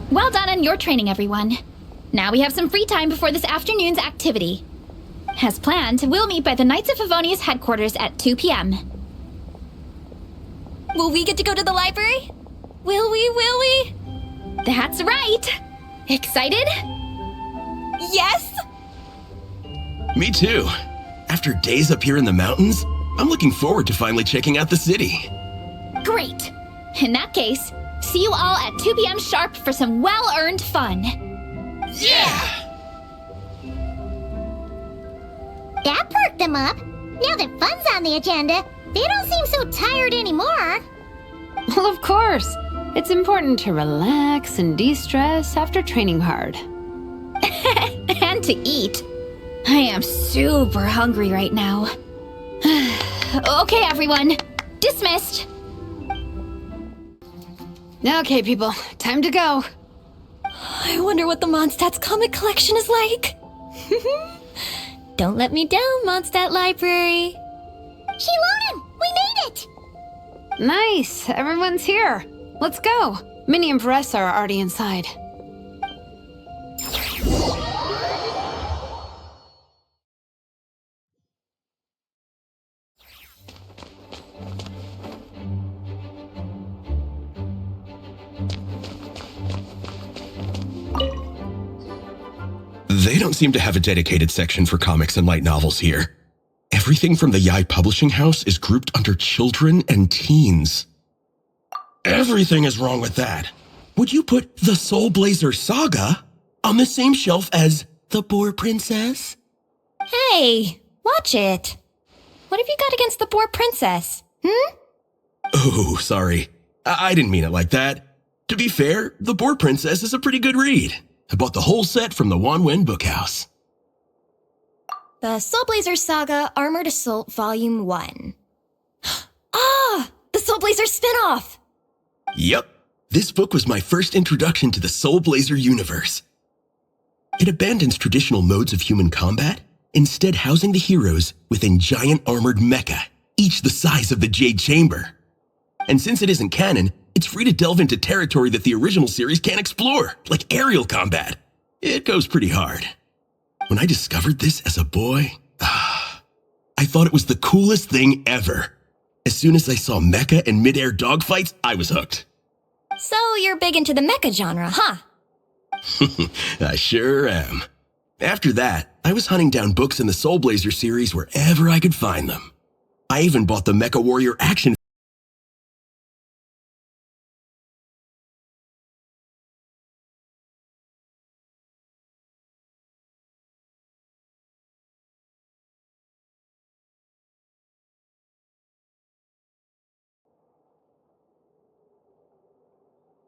Well done on your training, everyone. Now we have some free time before this afternoon's activity. As planned, we'll meet by the Knights of Favonius headquarters at 2 p.m. Will we get to go to the library? Will we? That's right! Excited? Yes! Me too. After days up here in the mountains, I'm looking forward to finally checking out the city. Great! In that case, see you all at 2 p.m. sharp for some well-earned fun. Yeah! That perked them up. Now that fun's on the agenda, they don't seem so tired anymore. Well, of course. It's important to relax and de-stress after training hard. And to eat. I am super hungry right now. Okay, everyone. Dismissed. Okay, people. Time to go. I wonder what the Mondstadt's comic collection is like. Don't let me down, Mondstadt Library. Xilonen, we made it! Nice. Everyone's here. Let's go. Minnie and Varesa are already inside. They don't seem to have a dedicated section for comics and light novels here. Everything from the Yai Publishing House is grouped under children and teens. Everything is wrong with that. Would you put the Soulblazers Saga on the same shelf as The Boar Princess? Hey, watch it. What have you got against the Boar Princess? Oh, sorry. I didn't mean it like that. To be fair, The Boar Princess is a pretty good read. I bought the whole set from the Wanwen Bookhouse. The Soulblazers Saga Armored Assault Volume 1. Ah! The Soulblazers spinoff! Yep. This book was my first introduction to the Soulblazer universe. It abandons traditional modes of human combat, instead housing the heroes within giant armored mecha, each the size of the Jade Chamber. And since it isn't canon, it's free to delve into territory that the original series can't explore, like aerial combat. It goes pretty hard. When I discovered this as a boy, I thought it was the coolest thing ever. As soon as I saw mecha and mid-air dogfights, I was hooked. So you're big into the mecha genre, huh? I sure am. After that, I was hunting down books in the Soulblazer series wherever I could find them. I even bought the Mecha Warrior action.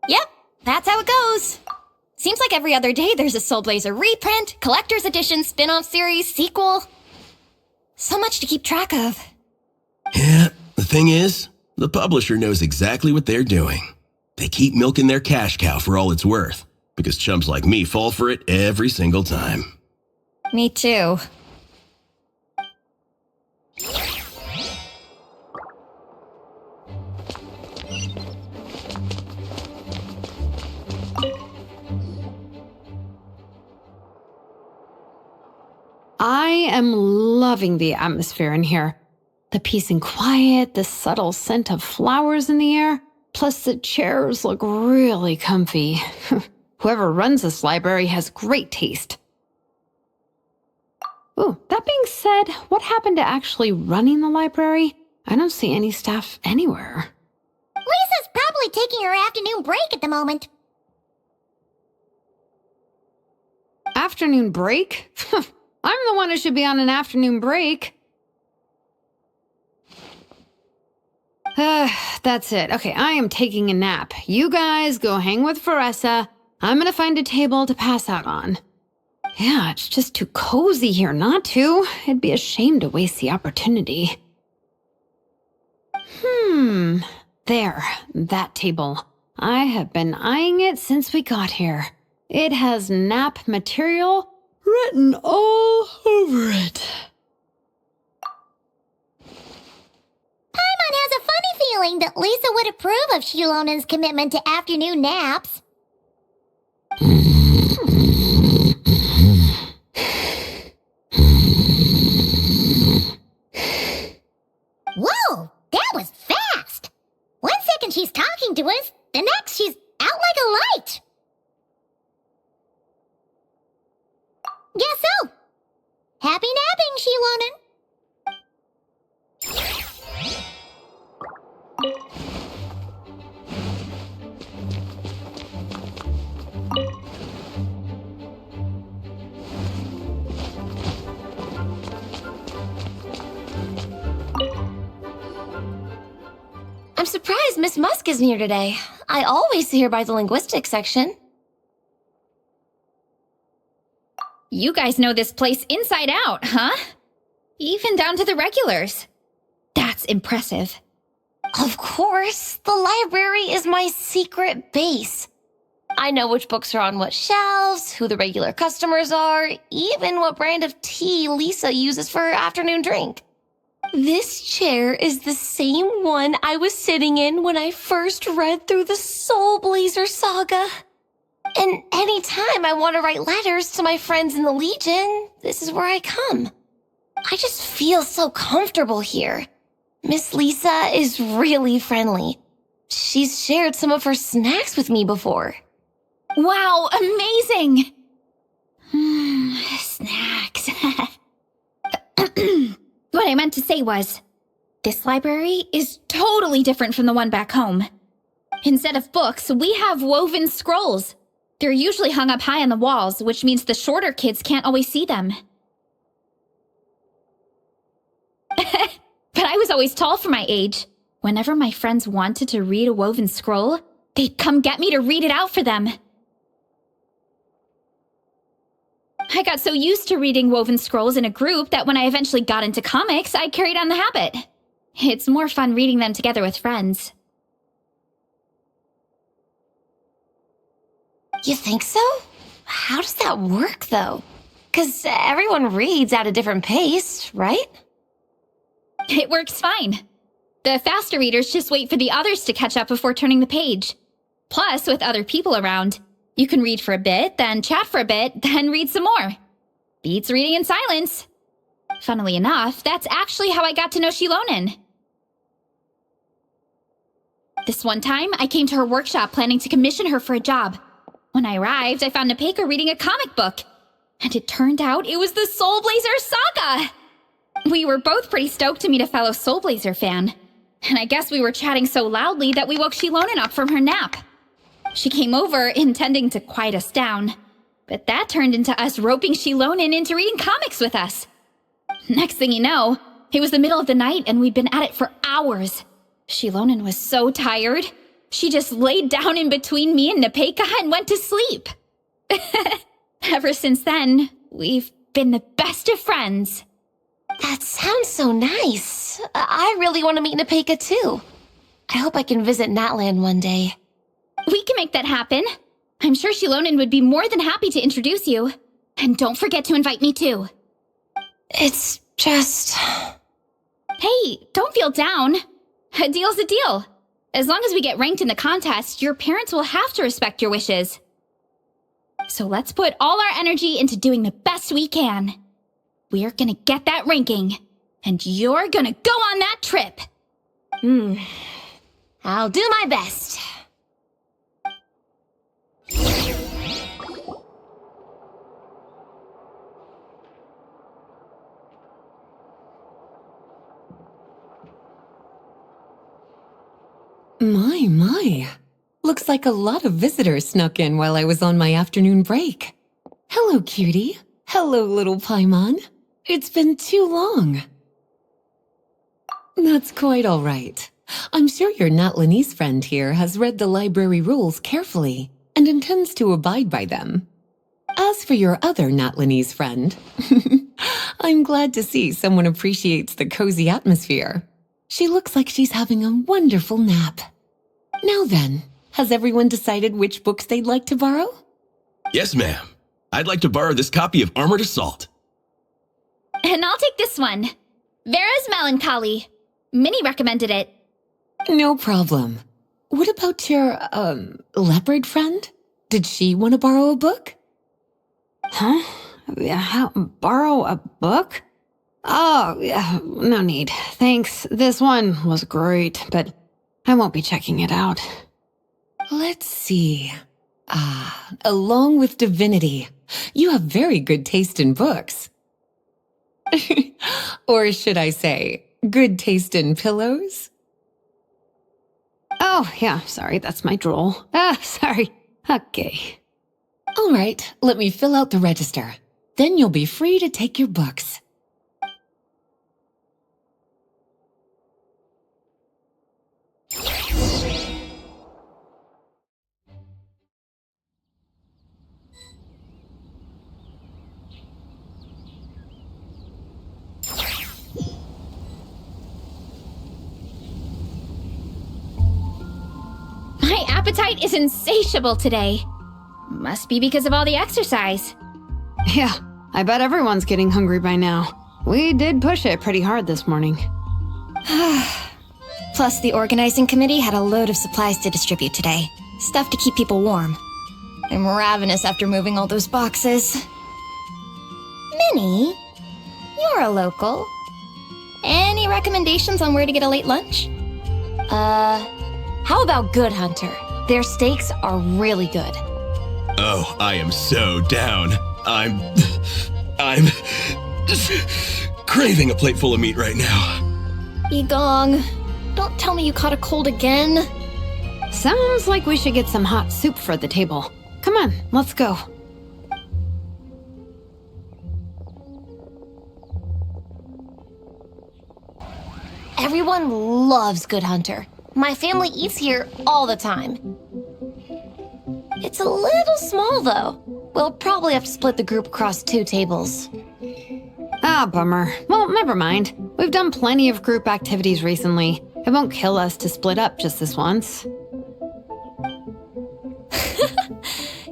Yep, that's how it goes. Seems like every other day there's a Soulblazer reprint, collector's edition, spin-off series, sequel. So much to keep track of. Yeah, the thing is, the publisher knows exactly what they're doing. They keep milking their cash cow for all it's worth, because chumps like me fall for it every single time. Me too. I am loving the atmosphere in here. The peace and quiet, the subtle scent of flowers in the air, plus the chairs look really comfy. Whoever runs this library has great taste. Ooh, that being said, what happened to actually running the library? I don't see any staff anywhere. Lisa's probably taking her afternoon break at the moment. Afternoon break? I'm the one who should be on an afternoon break. That's it. Okay, I am taking a nap. You guys go hang with Varesa. I'm gonna find a table to pass out on. Yeah, it's just too cozy here not to. It'd be a shame to waste the opportunity. There, that table. I have been eyeing it since we got here. It has nap material written all over it. Paimon has a funny feeling that Lisa would approve of Xilonen's commitment to afternoon naps. Whoa, that was fast! 1 second she's talking to us, the next she's out like a light. Guess so. Happy napping, Xilonen. I'm surprised Miss Musk isn't here today. I always see her by the linguistics section. You guys know this place inside out, huh? Even down to the regulars. That's impressive. Of course, the library is my secret base. I know which books are on what shelves, who the regular customers are, even what brand of tea Lisa uses for her afternoon drink. This chair is the same one I was sitting in when I first read through the Soulblazer saga. And anytime I want to write letters to my friends in the Legion, this is where I come. I just feel so comfortable here. Miss Lisa is really friendly. She's shared some of her snacks with me before. Wow, amazing! say was, this library is totally different from the one back home. Instead of books, we have woven scrolls. They're usually hung up high on the walls, which means the shorter kids can't always see them. But I was always tall for my age. Whenever my friends wanted to read a woven scroll, they'd come get me to read it out for them. I got so used to reading woven scrolls in a group that when I eventually got into comics, I carried on the habit. It's more fun reading them together with friends. You think so? How does that work, though? 'Cause everyone reads at a different pace, right? It works fine. The faster readers just wait for the others to catch up before turning the page. Plus, with other people around, you can read for a bit, then chat for a bit, then read some more. Beats reading in silence. Funnily enough, that's actually how I got to know Xilonen. This one time, I came to her workshop planning to commission her for a job. When I arrived, I found Nepeka reading a comic book. And it turned out it was the Soulblazers saga! We were both pretty stoked to meet a fellow Soulblazer fan. And I guess we were chatting so loudly that we woke Xilonen up from her nap. She came over intending to quiet us down. But that turned into us roping Xilonen into reading comics with us. Next thing you know, it was the middle of the night and we'd been at it for hours. Xilonen was so tired, she just laid down in between me and Nepeka and went to sleep. Ever since then, we've been the best of friends. That sounds so nice. I really want to meet Nepeka too. I hope I can visit Natland one day. We can make that happen. I'm sure Xilonen would be more than happy to introduce you. And don't forget to invite me too. It's just... Hey, don't feel down. A deal's a deal. As long as we get ranked in the contest, your parents will have to respect your wishes. So let's put all our energy into doing the best we can. We're gonna get that ranking, and you're gonna go on that trip. I'll do my best. My. Looks like a lot of visitors snuck in while I was on my afternoon break. Hello, cutie. Hello, little Paimon. It's been too long. That's quite all right. I'm sure your Natlanese friend here has read the library rules carefully and intends to abide by them. As for your other Natlanese friend, I'm glad to see someone appreciates the cozy atmosphere. She looks like she's having a wonderful nap. Now then, has everyone decided which books they'd like to borrow? Yes, ma'am. I'd like to borrow this copy of Armored Assault. And I'll take this one. Vera's Melancholy. Minnie recommended it. No problem. What about your, leopard friend? Did she want to borrow a book? Huh? Borrow a book? Oh, yeah, no need. Thanks. This one was great, but I won't be checking it out. Let's see. Along with Divinity, you have very good taste in books. Or should I say, good taste in pillows? Oh, yeah, sorry, that's my drool. Sorry. Okay. All right, let me fill out the register. Then you'll be free to take your books. My appetite is insatiable today. Must be because of all the exercise. Yeah, I bet everyone's getting hungry by now. We did push it pretty hard this morning. Plus, the organizing committee had a load of supplies to distribute today. Stuff to keep people warm. I'm ravenous after moving all those boxes. Minnie, you're a local. Any recommendations on where to get a late lunch? How about Good Hunter? Their steaks are really good. Oh, I am so down. I'm craving a plate full of meat right now. Igong, don't tell me you caught a cold again. Sounds like we should get some hot soup for the table. Come on, let's go. Everyone loves Good Hunter. My family eats here all the time. It's a little small, though. We'll probably have to split the group across 2 tables. Ah, bummer. Well, never mind. We've done plenty of group activities recently. It won't kill us to split up just this once.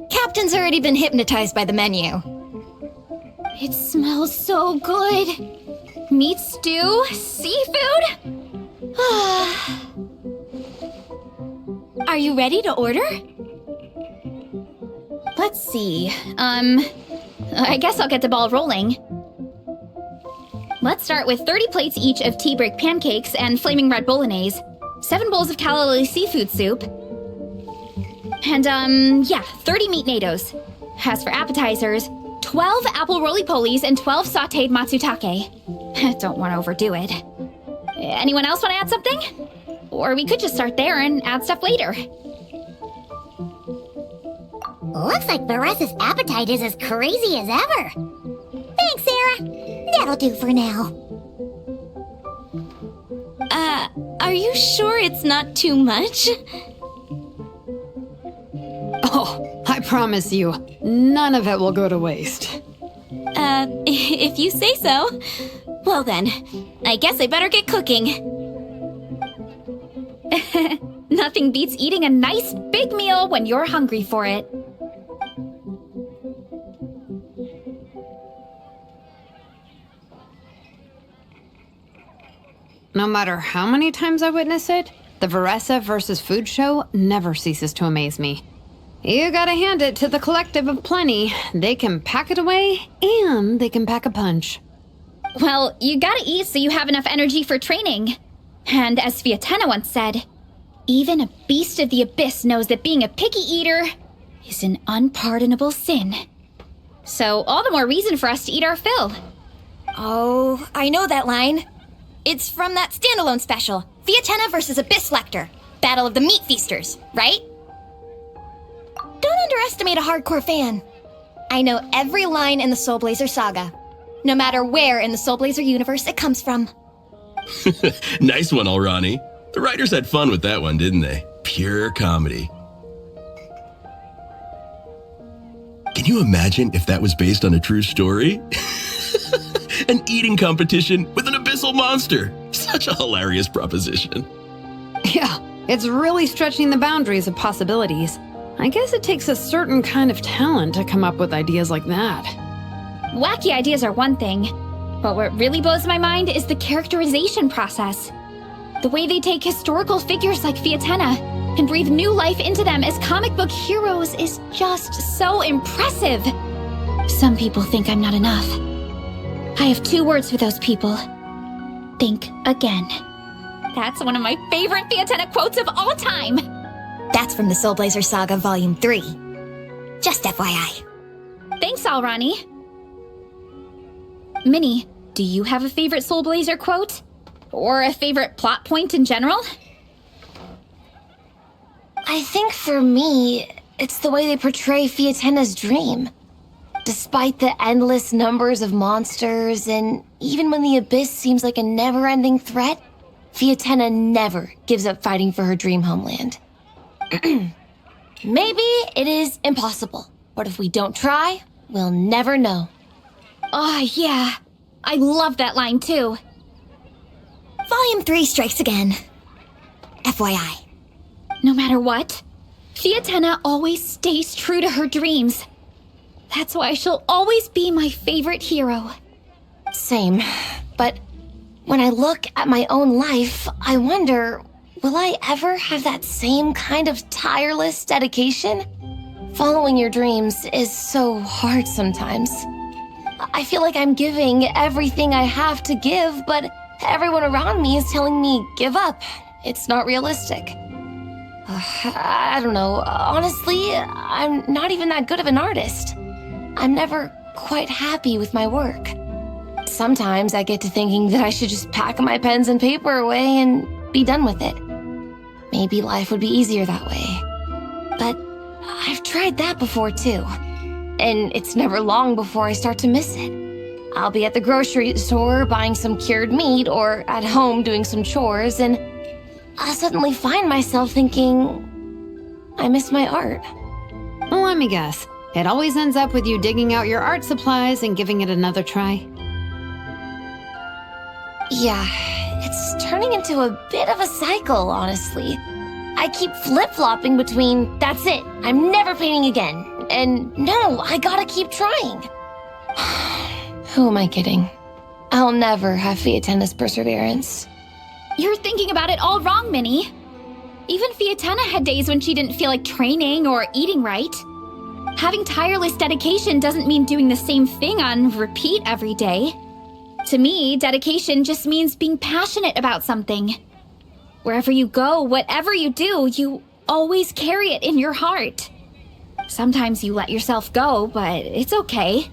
Captain's already been hypnotized by the menu. It smells so good. Meat stew? Seafood? Are you ready to order? Let's see. I guess I'll get the ball rolling. Let's start with 30 plates each of tea break pancakes and flaming red bolognese, 7 bowls of calla lily seafood soup, and 30 meat nados. As for appetizers, 12 apple roly-polies and 12 sautéed matsutake. Don't want to overdo it. Anyone else want to add something? Or we could just start there and add stuff later. Looks like Varesa's appetite is as crazy as ever. Thanks, Sarah. That'll do for now. Are you sure it's not too much? Oh, I promise you, none of it will go to waste. If you say so. Well then, I guess I better get cooking. Nothing beats eating a nice big meal when you're hungry for it. No matter how many times I witness it, the Varesa versus food show never ceases to amaze me. You gotta hand it to the collective of plenty. They can pack it away, and they can pack a punch. Well, you gotta eat so you have enough energy for training. And as Fiatena once said, even a beast of the abyss knows that being a picky eater is an unpardonable sin. So all the more reason for us to eat our fill. Oh, I know that line. It's from that standalone special, Fiatena versus Abyss Lecter, Battle of the Meat Feasters, right? Don't underestimate a hardcore fan. I know every line in the Soulblazer saga, no matter where in the Soulblazer universe it comes from. Nice one, Alrani. The writers had fun with that one, didn't they? Pure comedy. Can you imagine if that was based on a true story? An eating competition with an abyssal monster. Such a hilarious proposition. Yeah, it's really stretching the boundaries of possibilities. I guess it takes a certain kind of talent to come up with ideas like that. Wacky ideas are one thing, but what really blows my mind is the characterization process. The way they take historical figures like Fiatena and breathe new life into them as comic book heroes is just so impressive. Some people think I'm not enough. I have 2 words for those people. Think again. That's one of my favorite Fiatena quotes of all time. That's from the Soulblazer Saga Volume 3. Just FYI. Thanks, Alrani. Minnie, do you have a favorite Soulblazer quote? Or a favorite plot point in general? I think for me, it's the way they portray Fiatena's dream. Despite the endless numbers of monsters, and even when the Abyss seems like a never-ending threat, Fiatena never gives up fighting for her dream homeland. Maybe it is impossible, but if we don't try, we'll never know. Oh, yeah. I love that line, too. Volume 3 strikes again. FYI. No matter what, Fiatena always stays true to her dreams. That's why she'll always be my favorite hero. Same, but when I look at my own life, I wonder, will I ever have that same kind of tireless dedication? Following your dreams is so hard sometimes. I feel like I'm giving everything I have to give, but everyone around me is telling me, give up. It's not realistic. I don't know. Honestly, I'm not even that good of an artist. I'm never quite happy with my work. sometimes I get to thinking that I should just pack my pens and paper away and be done with it. Maybe life would be easier that way. But I've tried that before too. And it's never long before I start to miss it. I'll be at the grocery store buying some cured meat or at home doing some chores, and I'll suddenly find myself thinking, I miss my art. Well, let me guess. It always ends up with you digging out your art supplies and giving it another try. Yeah, it's turning into a bit of a cycle, honestly. I keep flip-flopping between, that's it, I'm never painting again, and no, I gotta keep trying. Who am I kidding? I'll never have Fiatenna's perseverance. You're thinking about it all wrong, Minnie. Even Fiatenna had days when she didn't feel like training or eating right. Having tireless dedication doesn't mean doing the same thing on repeat every day. To me, dedication just means being passionate about something. Wherever you go, whatever you do, you always carry it in your heart. Sometimes you let yourself go, but it's okay.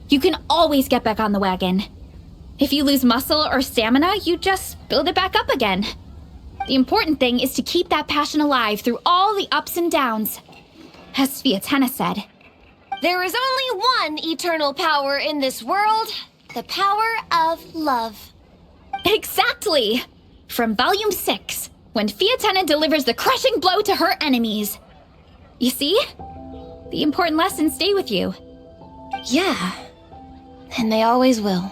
You can always get back on the wagon. If you lose muscle or stamina, you just build it back up again. The important thing is to keep that passion alive through all the ups and downs. As Fiatenna said, there is only one eternal power in this world, the power of love. Exactly! From Volume 6, when Fiatenna delivers the crushing blow to her enemies. You see? The important lessons stay with you. Yeah, and they always will.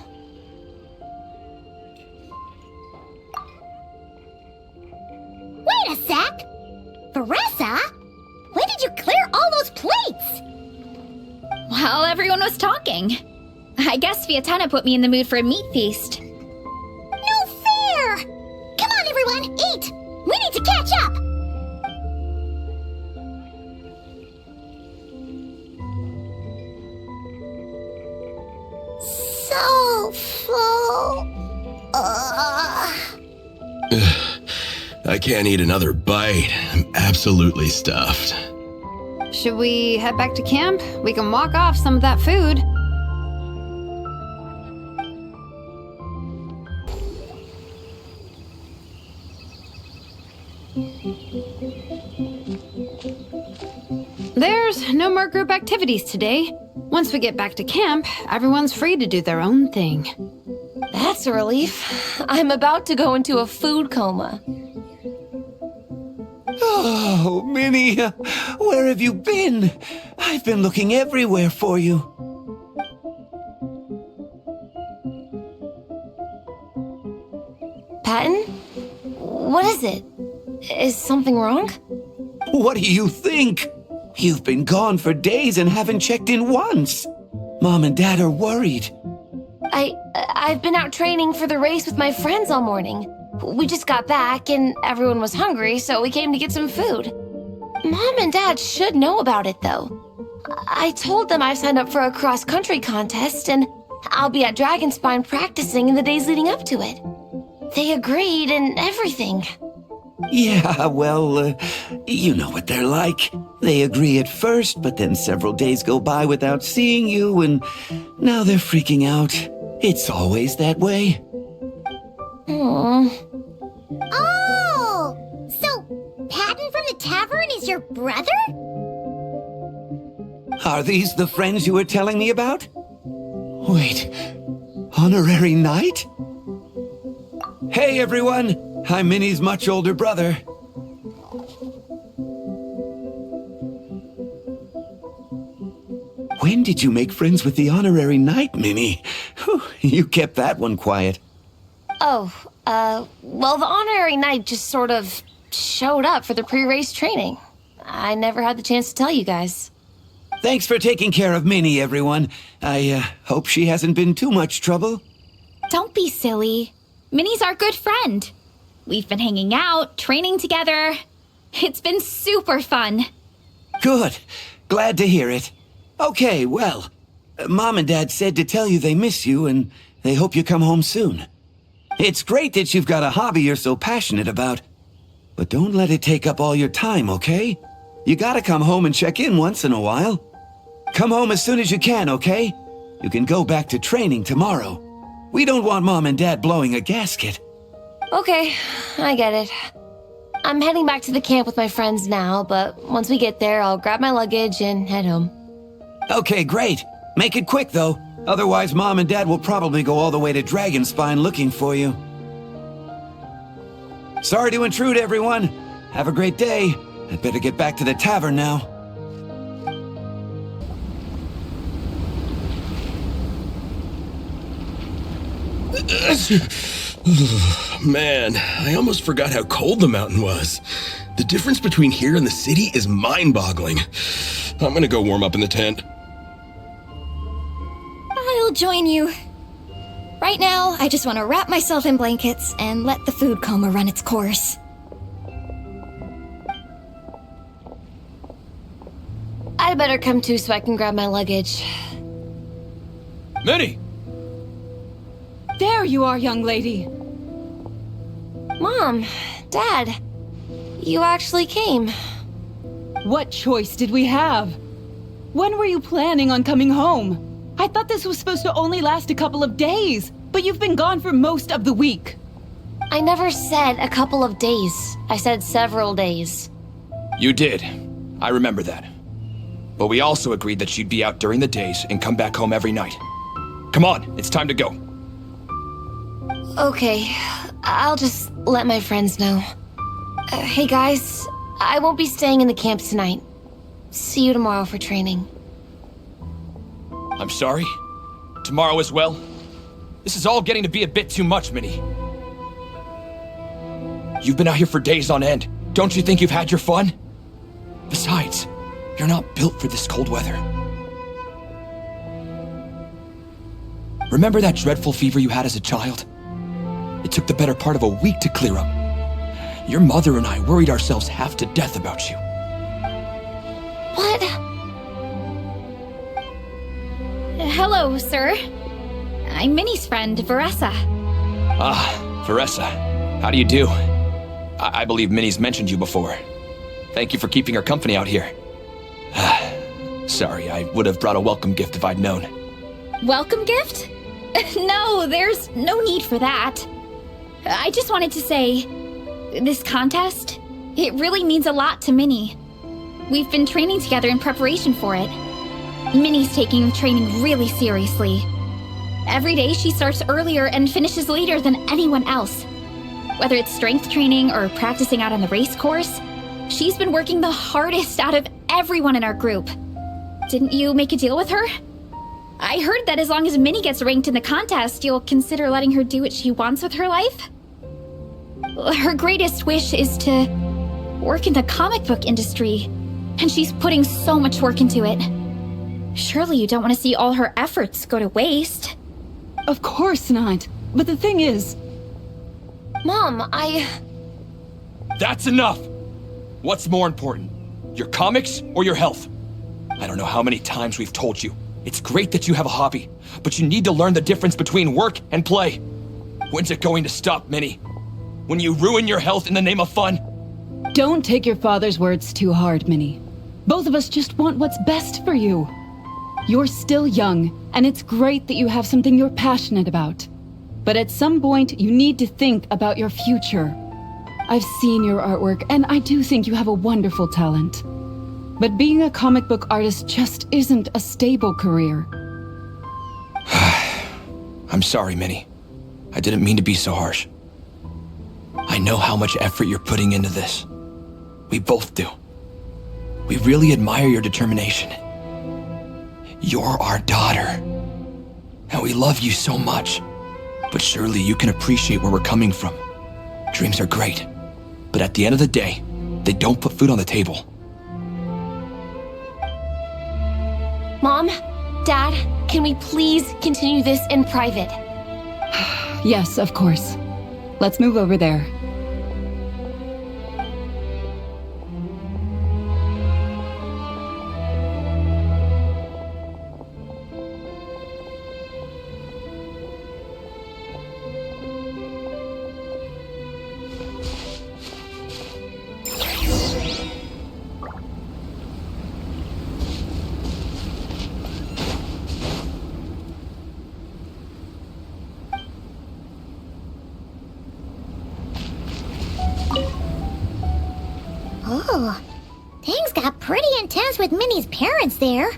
Wait a sec! Varesa? When did you clear all those plates? While everyone was talking. I guess Fiatenna put me in the mood for a meat feast. No fair! Come on, everyone, eat! We need to catch up! So full. I can't eat another bite. I'm absolutely stuffed. Should we head back to camp? We can walk off some of that food. There's no more group activities today. Once we get back to camp, everyone's free to do their own thing. That's a relief. I'm about to go into a food coma. Oh, Minnie, where have you been? I've been looking everywhere for you. Patton? What is it? Is something wrong? What do you think? You've been gone for days and haven't checked in once. Mom and Dad are worried. I've been out training for the race with my friends all morning. We just got back and everyone was hungry, so we came to get some food. Mom and Dad should know about it, though. I told them I've signed up for a cross-country contest and I'll be at Dragonspine practicing in the days leading up to it. They agreed and everything. Yeah, well, you know what they're like. They agree at first, but then several days go by without seeing you, and now they're freaking out. It's always that way. Oh, so Patton from the tavern is your brother? Are these the friends you were telling me about? Wait, honorary knight? Hey, everyone! I'm Minnie's much older brother. When did you make friends with the honorary knight, Minnie? Whew, you kept that one quiet. Oh, well, the honorary knight just sort of showed up for the pre-race training. I never had the chance to tell you guys. Thanks for taking care of Minnie, everyone. I hope she hasn't been too much trouble. Don't be silly. Minnie's our good friend. We've been hanging out, training together. It's been super fun. Good. Glad to hear it. Okay, well, Mom and Dad said to tell you they miss you and they hope you come home soon. It's great that you've got a hobby you're so passionate about. But don't let it take up all your time, okay? You gotta come home and check in once in a while. Come home as soon as you can, okay? You can go back to training tomorrow. We don't want Mom and Dad blowing a gasket. Okay, I get it. I'm heading back to the camp with my friends now, but once we get there, I'll grab my luggage and head home. Okay, great. Make it quick, though. Otherwise, Mom and Dad will probably go all the way to Dragonspine looking for you. Sorry to intrude, everyone. Have a great day. I'd better get back to the tavern now. Man, I almost forgot how cold the mountain was. The difference between here and the city is mind-boggling. I'm gonna go warm up in the tent. I'll join you. Right now, I just want to wrap myself in blankets and let the food coma run its course. I'd better come too so I can grab my luggage. Minnie! There you are, young lady. Mom, Dad, you actually came. What choice did we have? When were you planning on coming home? I thought this was supposed to only last a couple of days, but you've been gone for most of the week. I never said a couple of days. I said several days. You did. I remember that. But we also agreed that you'd be out during the days and come back home every night. Come on, it's time to go. Okay, I'll just let my friends know. Hey guys, I won't be staying in the camp tonight. See you tomorrow for training. I'm sorry. Tomorrow as well. This is all getting to be a bit too much, Minnie. You've been out here for days on end. Don't you think you've had your fun? Besides, you're not built for this cold weather. Remember that dreadful fever you had as a child? It took the better part of a week to clear up. Your mother and I worried ourselves half to death about you. What? Hello, sir. I'm Minnie's friend, Varesa. Ah, Varesa. How do you do? I believe Minnie's mentioned you before. Thank you for keeping her company out here. Sorry, I would have brought a welcome gift if I'd known. Welcome gift? No, there's no need for that. I just wanted to say, this contest, it really means a lot to Minnie. We've been training together in preparation for it. Minnie's taking training really seriously. Every day she starts earlier and finishes later than anyone else. Whether it's strength training or practicing out on the race course, she's been working the hardest out of everyone in our group. Didn't you make a deal with her? I heard that as long as Minnie gets ranked in the contest, you'll consider letting her do what she wants with her life? Her greatest wish is to work in the comic book industry, and she's putting so much work into it. Surely you don't want to see all her efforts go to waste. Of course not. But the thing is... Mom, That's enough! What's more important? Your comics or your health? I don't know how many times we've told you. It's great that you have a hobby, but you need to learn the difference between work and play. When's it going to stop, Minnie? When you ruin your health in the name of fun? Don't take your father's words too hard, Minnie. Both of us just want what's best for you. You're still young, and it's great that you have something you're passionate about. But at some point, you need to think about your future. I've seen your artwork, and I do think you have a wonderful talent. But being a comic book artist just isn't a stable career. I'm sorry, Minnie. I didn't mean to be so harsh. I know how much effort you're putting into this. We both do. We really admire your determination. You're our daughter. And we love you so much. But surely you can appreciate where we're coming from. Dreams are great. But at the end of the day, they don't put food on the table. Mom, Dad, can we please continue this in private? Yes, of course. Let's move over there. course with Minnie's parents there.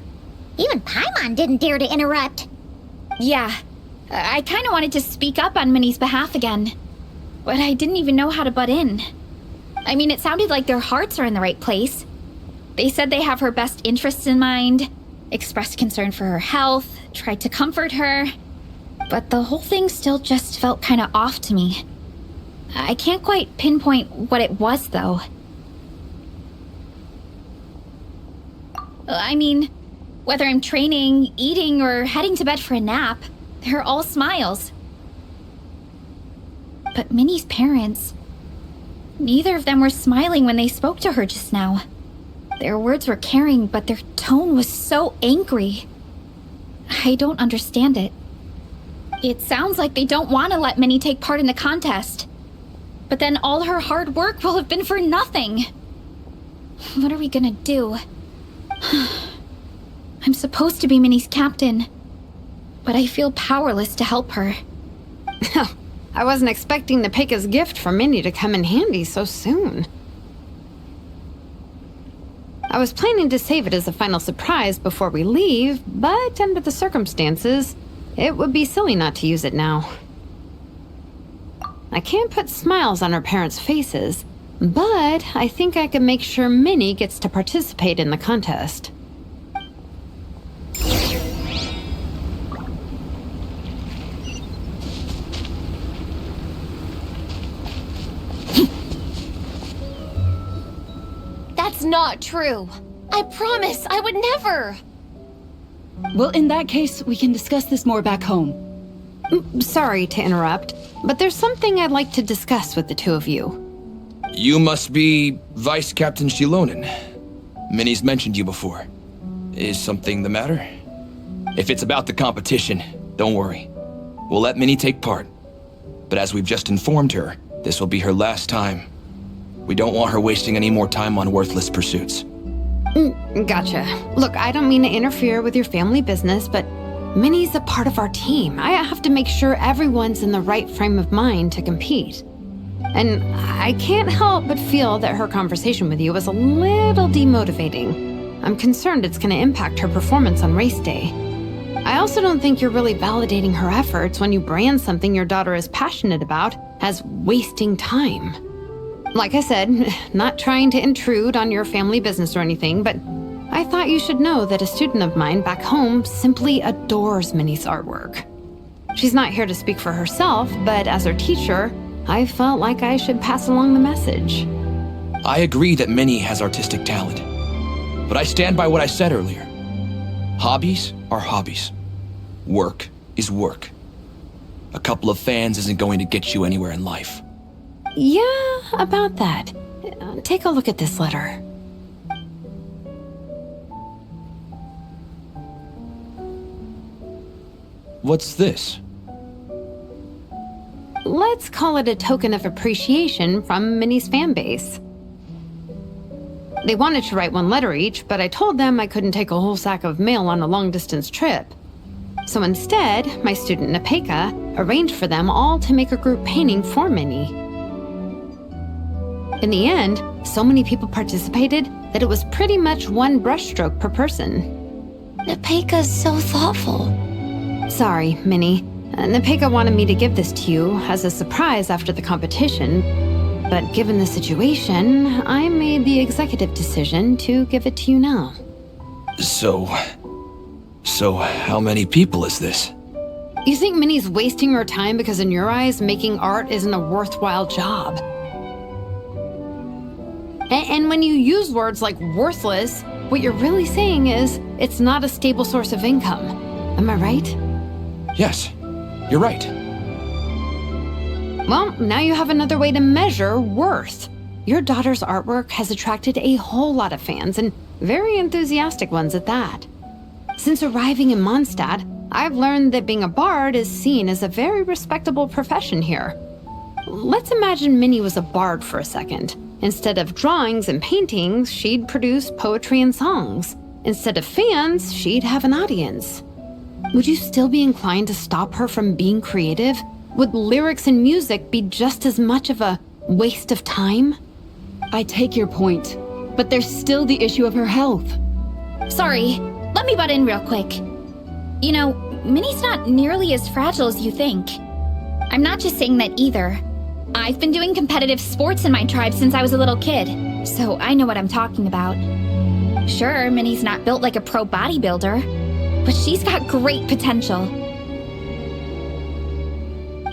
Even Paimon didn't dare to interrupt. Yeah, I kind of wanted to speak up on Minnie's behalf again, but I didn't even know how to butt in. I mean, it sounded like their hearts are in the right place. They said they have her best interests in mind, expressed concern for her health, tried to comfort her, but the whole thing still just felt kind of off to me. I can't quite pinpoint what it was, though. I mean, whether I'm training, eating, or heading to bed for a nap, they're all smiles. But Minnie's parents, neither of them were smiling when they spoke to her just now. Their words were caring, but their tone was so angry. I don't understand it. It sounds like they don't want to let Minnie take part in the contest. But then all her hard work will have been for nothing. What are we gonna do? I'm supposed to be Minnie's captain, but I feel powerless to help her. I wasn't expecting Nepeka's gift for Minnie to come in handy so soon. I was planning to save it as a final surprise before we leave, but under the circumstances, it would be silly not to use it now. I can't put smiles on her parents' faces, but I think I can make sure Minnie gets to participate in the contest. That's not true. I promise I would never. Well, in that case, we can discuss this more back home. Sorry to interrupt, but there's something I'd like to discuss with the two of you. You must be Vice Captain Xilonen. Minnie's mentioned you before. Is something the matter? If it's about the competition, don't worry. We'll let Minnie take part. But as we've just informed her, this will be her last time. We don't want her wasting any more time on worthless pursuits. Gotcha. Look, I don't mean to interfere with your family business, but Minnie's a part of our team. I have to make sure everyone's in the right frame of mind to compete. And I can't help but feel that her conversation with you was a little demotivating. I'm concerned it's going to impact her performance on race day. I also don't think you're really validating her efforts when you brand something your daughter is passionate about as wasting time. Like I said, not trying to intrude on your family business or anything, but I thought you should know that a student of mine back home simply adores Minnie's artwork. She's not here to speak for herself, but as her teacher, I felt like I should pass along the message. I agree that Minnie has artistic talent, but I stand by what I said earlier. Hobbies are hobbies. Work is work. A couple of fans isn't going to get you anywhere in life. Yeah, about that. Take a look at this letter. What's this? Let's call it a token of appreciation from Minnie's fan base. They wanted to write one letter each, but I told them I couldn't take a whole sack of mail on a long-distance trip. So instead, my student Nepeka arranged for them all to make a group painting for Minnie. In the end, so many people participated that it was pretty much one brushstroke per person. Nepeka's so thoughtful. Sorry, Minnie. Nepeka wanted me to give this to you as a surprise after the competition, but given the situation, I made the executive decision to give it to you now. So how many people is this? You think Minnie's wasting her time because in your eyes, making art isn't a worthwhile job? And when you use words like worthless, what you're really saying is it's not a stable source of income. Am I right? Yes, you're right. Well, now you have another way to measure worth. Your daughter's artwork has attracted a whole lot of fans, and very enthusiastic ones at that. Since arriving in Mondstadt, I've learned that being a bard is seen as a very respectable profession here. Let's imagine Minnie was a bard for a second. Instead of drawings and paintings, she'd produce poetry and songs. Instead of fans, she'd have an audience. Would you still be inclined to stop her from being creative? Would lyrics and music be just as much of a waste of time? I take your point, but there's still the issue of her health. Sorry, let me butt in real quick. You know, Minnie's not nearly as fragile as you think. I'm not just saying that either. I've been doing competitive sports in my tribe since I was a little kid, so I know what I'm talking about. Sure, Minnie's not built like a pro bodybuilder, but she's got great potential.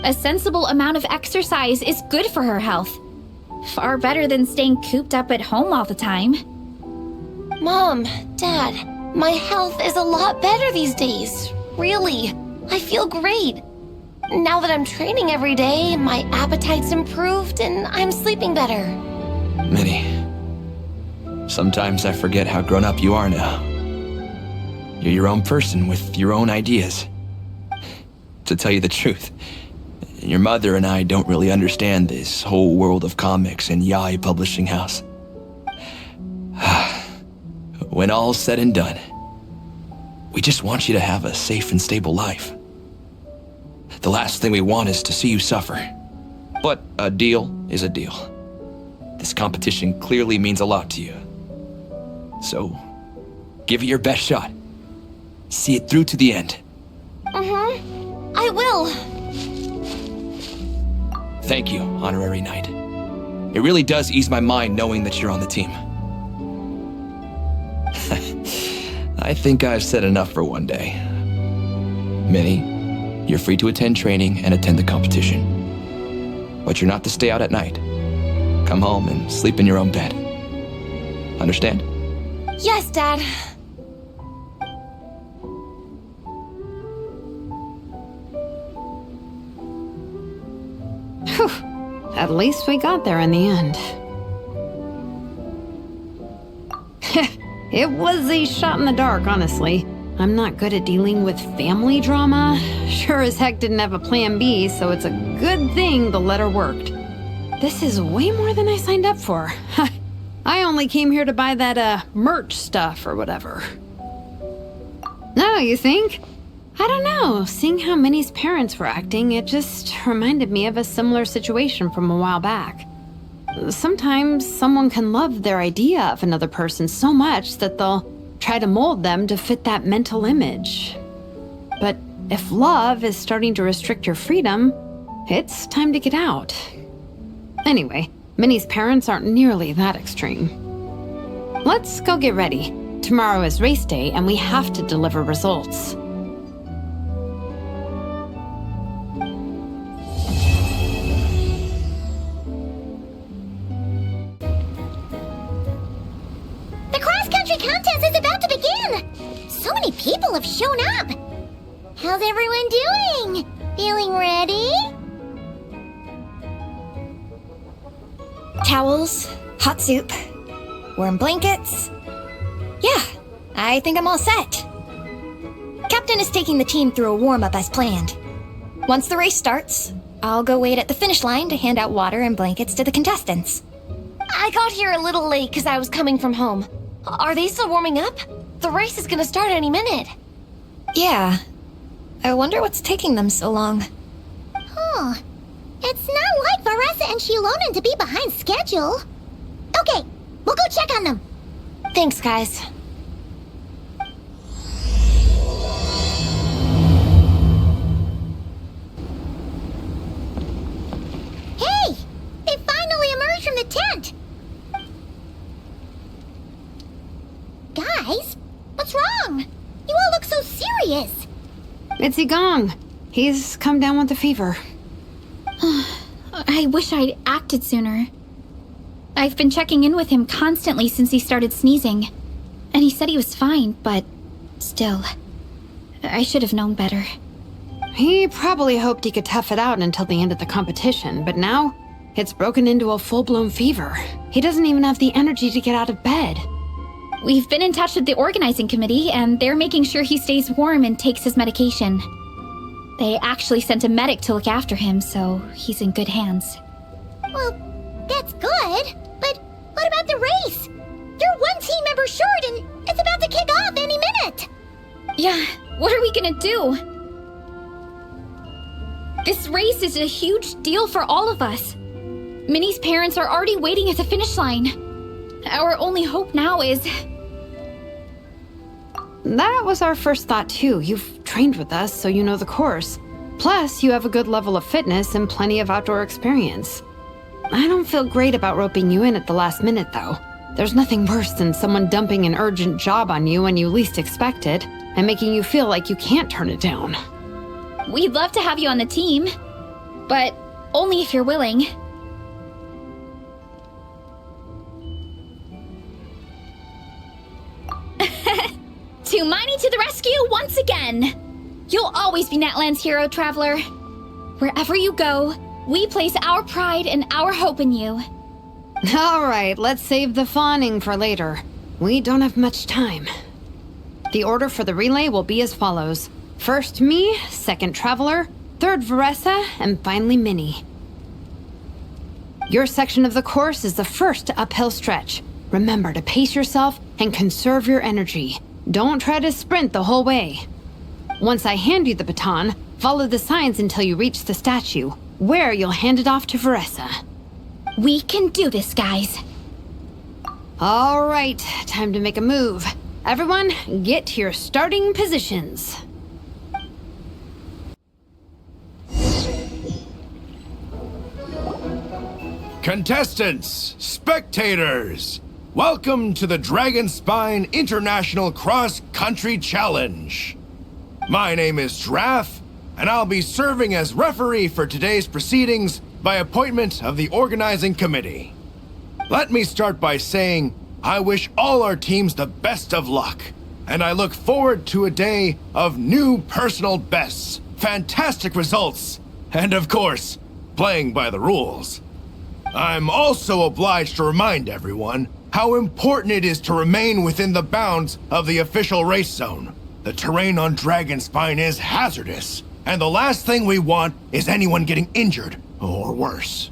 A sensible amount of exercise is good for her health. Far better than staying cooped up at home all the time. Mom, Dad, my health is a lot better these days. Really, I feel great. Now that I'm training every day, my appetite's improved and I'm sleeping better. Minnie, sometimes I forget how grown up you are now. You're your own person with your own ideas. To tell you the truth, your mother and I don't really understand this whole world of comics and yaoi publishing house. When all's said and done, we just want you to have a safe and stable life. The last thing we want is to see you suffer. But a deal is a deal. This competition clearly means a lot to you. So, give it your best shot. See it through to the end. I will. Thank you, Honorary Knight. It really does ease my mind knowing that you're on the team. I think I've said enough for one day. Minnie, you're free to attend training and attend the competition. But you're not to stay out at night. Come home and sleep in your own bed. Understand? Yes, Dad. Whew. At least we got there in the end. It was a shot in the dark, honestly. I'm not good at dealing with family drama. Sure as heck didn't have a plan B, so it's a good thing the letter worked. This is way more than I signed up for. I only came here to buy that, merch stuff or whatever. No, you think? I don't know. Seeing how Minnie's parents were acting, it just reminded me of a similar situation from a while back. Sometimes someone can love their idea of another person so much that they'll try to mold them to fit that mental image. But if love is starting to restrict your freedom, it's time to get out. Anyway, Minnie's parents aren't nearly that extreme. Let's go get ready. Tomorrow is race day and we have to deliver results. Contest is about to begin! So many people have shown up! How's everyone doing? Feeling ready? Towels, hot soup, warm blankets. Yeah, I think I'm all set. Captain is taking the team through a warm-up as planned. Once the race starts, I'll go wait at the finish line to hand out water and blankets to the contestants. I got here a little late because I was coming from home. Are they still warming up? The race is gonna start any minute. Yeah. I wonder what's taking them so long. Huh. It's not like Varesa and Xilonen to be behind schedule. Okay, we'll go check on them. Thanks, guys. Hey! They finally emerged from the tent! Guys, what's wrong? You all look so serious. It's Igong. He's come down with a fever. I wish I'd acted sooner. I've been checking in with him constantly since he started sneezing. And he said he was fine, but still, I should have known better. He probably hoped he could tough it out until the end of the competition, but now it's broken into a full-blown fever. He doesn't even have the energy to get out of bed. We've been in touch with the organizing committee, and they're making sure he stays warm and takes his medication. They actually sent a medic to look after him, so he's in good hands. Well, that's good, but what about the race? You're one team member short, and it's about to kick off any minute! Yeah, what are we gonna do? This race is a huge deal for all of us. Minnie's parents are already waiting at the finish line. Our only hope now is... That was our first thought too. You've trained with us, so you know the course. Plus, you have a good level of fitness and plenty of outdoor experience. I don't feel great about roping you in at the last minute, though. There's nothing worse than someone dumping an urgent job on you when you least expect it, and making you feel like you can't turn it down. We'd love to have you on the team, but only if you're willing. Tumani to the rescue once again! You'll always be Natlan's hero, Traveler. Wherever you go, we place our pride and our hope in you. All right, let's save the fawning for later. We don't have much time. The order for the relay will be as follows. First me, second Traveler, third Varesa, and finally Minnie. Your section of the course is the first uphill stretch. Remember to pace yourself and conserve your energy. Don't try to sprint the whole way. Once I hand you the baton, follow the signs until you reach the statue, where you'll hand it off to Varesa. We can do this, guys. All right, time to make a move. Everyone, get to your starting positions. Contestants, spectators, welcome to the Dragonspine International Cross Country Challenge. My name is Draff, and I'll be serving as referee for today's proceedings by appointment of the organizing committee. Let me start by saying I wish all our teams the best of luck, and I look forward to a day of new personal bests, fantastic results, and of course, playing by the rules. I'm also obliged to remind everyone how important it is to remain within the bounds of the official race zone. The terrain on Dragonspine is hazardous, and the last thing we want is anyone getting injured or worse.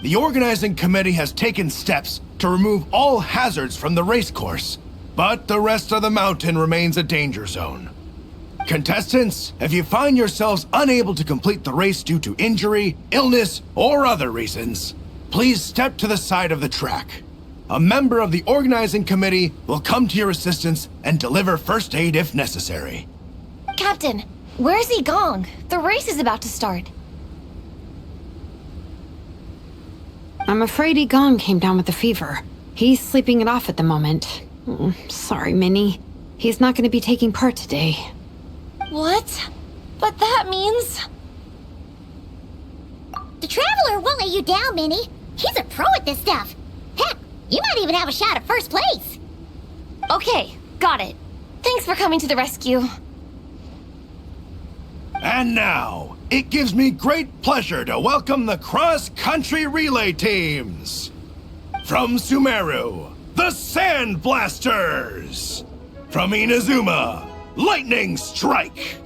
The organizing committee has taken steps to remove all hazards from the race course, but the rest of the mountain remains a danger zone. Contestants, if you find yourselves unable to complete the race due to injury, illness, or other reasons, please step to the side of the track. A member of the organizing committee will come to your assistance and deliver first aid if necessary. Captain, where's Yi Gong? The race is about to start. I'm afraid Yi Gong came down with a fever. He's sleeping it off at the moment. Sorry, Minnie. He's not going to be taking part today. What? But that means... The Traveler won't let you down, Minnie. He's a pro at this stuff. Heck, you might even have a shot at first place. Okay, got it. Thanks for coming to the rescue. And now, it gives me great pleasure to welcome the cross-country relay teams. From Sumeru, the Sand Blasters. From Inazuma, Lightning Strike.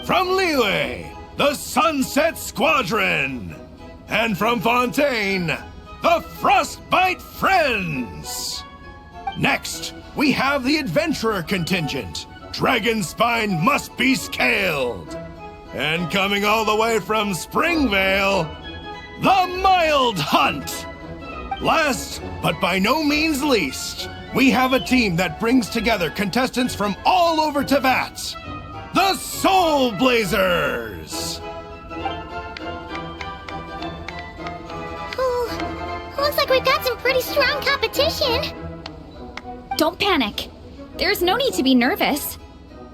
From Liyue, the Sunset Squadron. And from Fontaine, the Frostbite Friends. Next, we have the Adventurer contingent. Dragonspine must be scaled. And coming all the way from Springvale, the Mild Hunt. Last, but by no means least, we have a team that brings together contestants from all over Teyvat. The Soulblazers! Looks like we've got some pretty strong competition. Don't panic. There's no need to be nervous.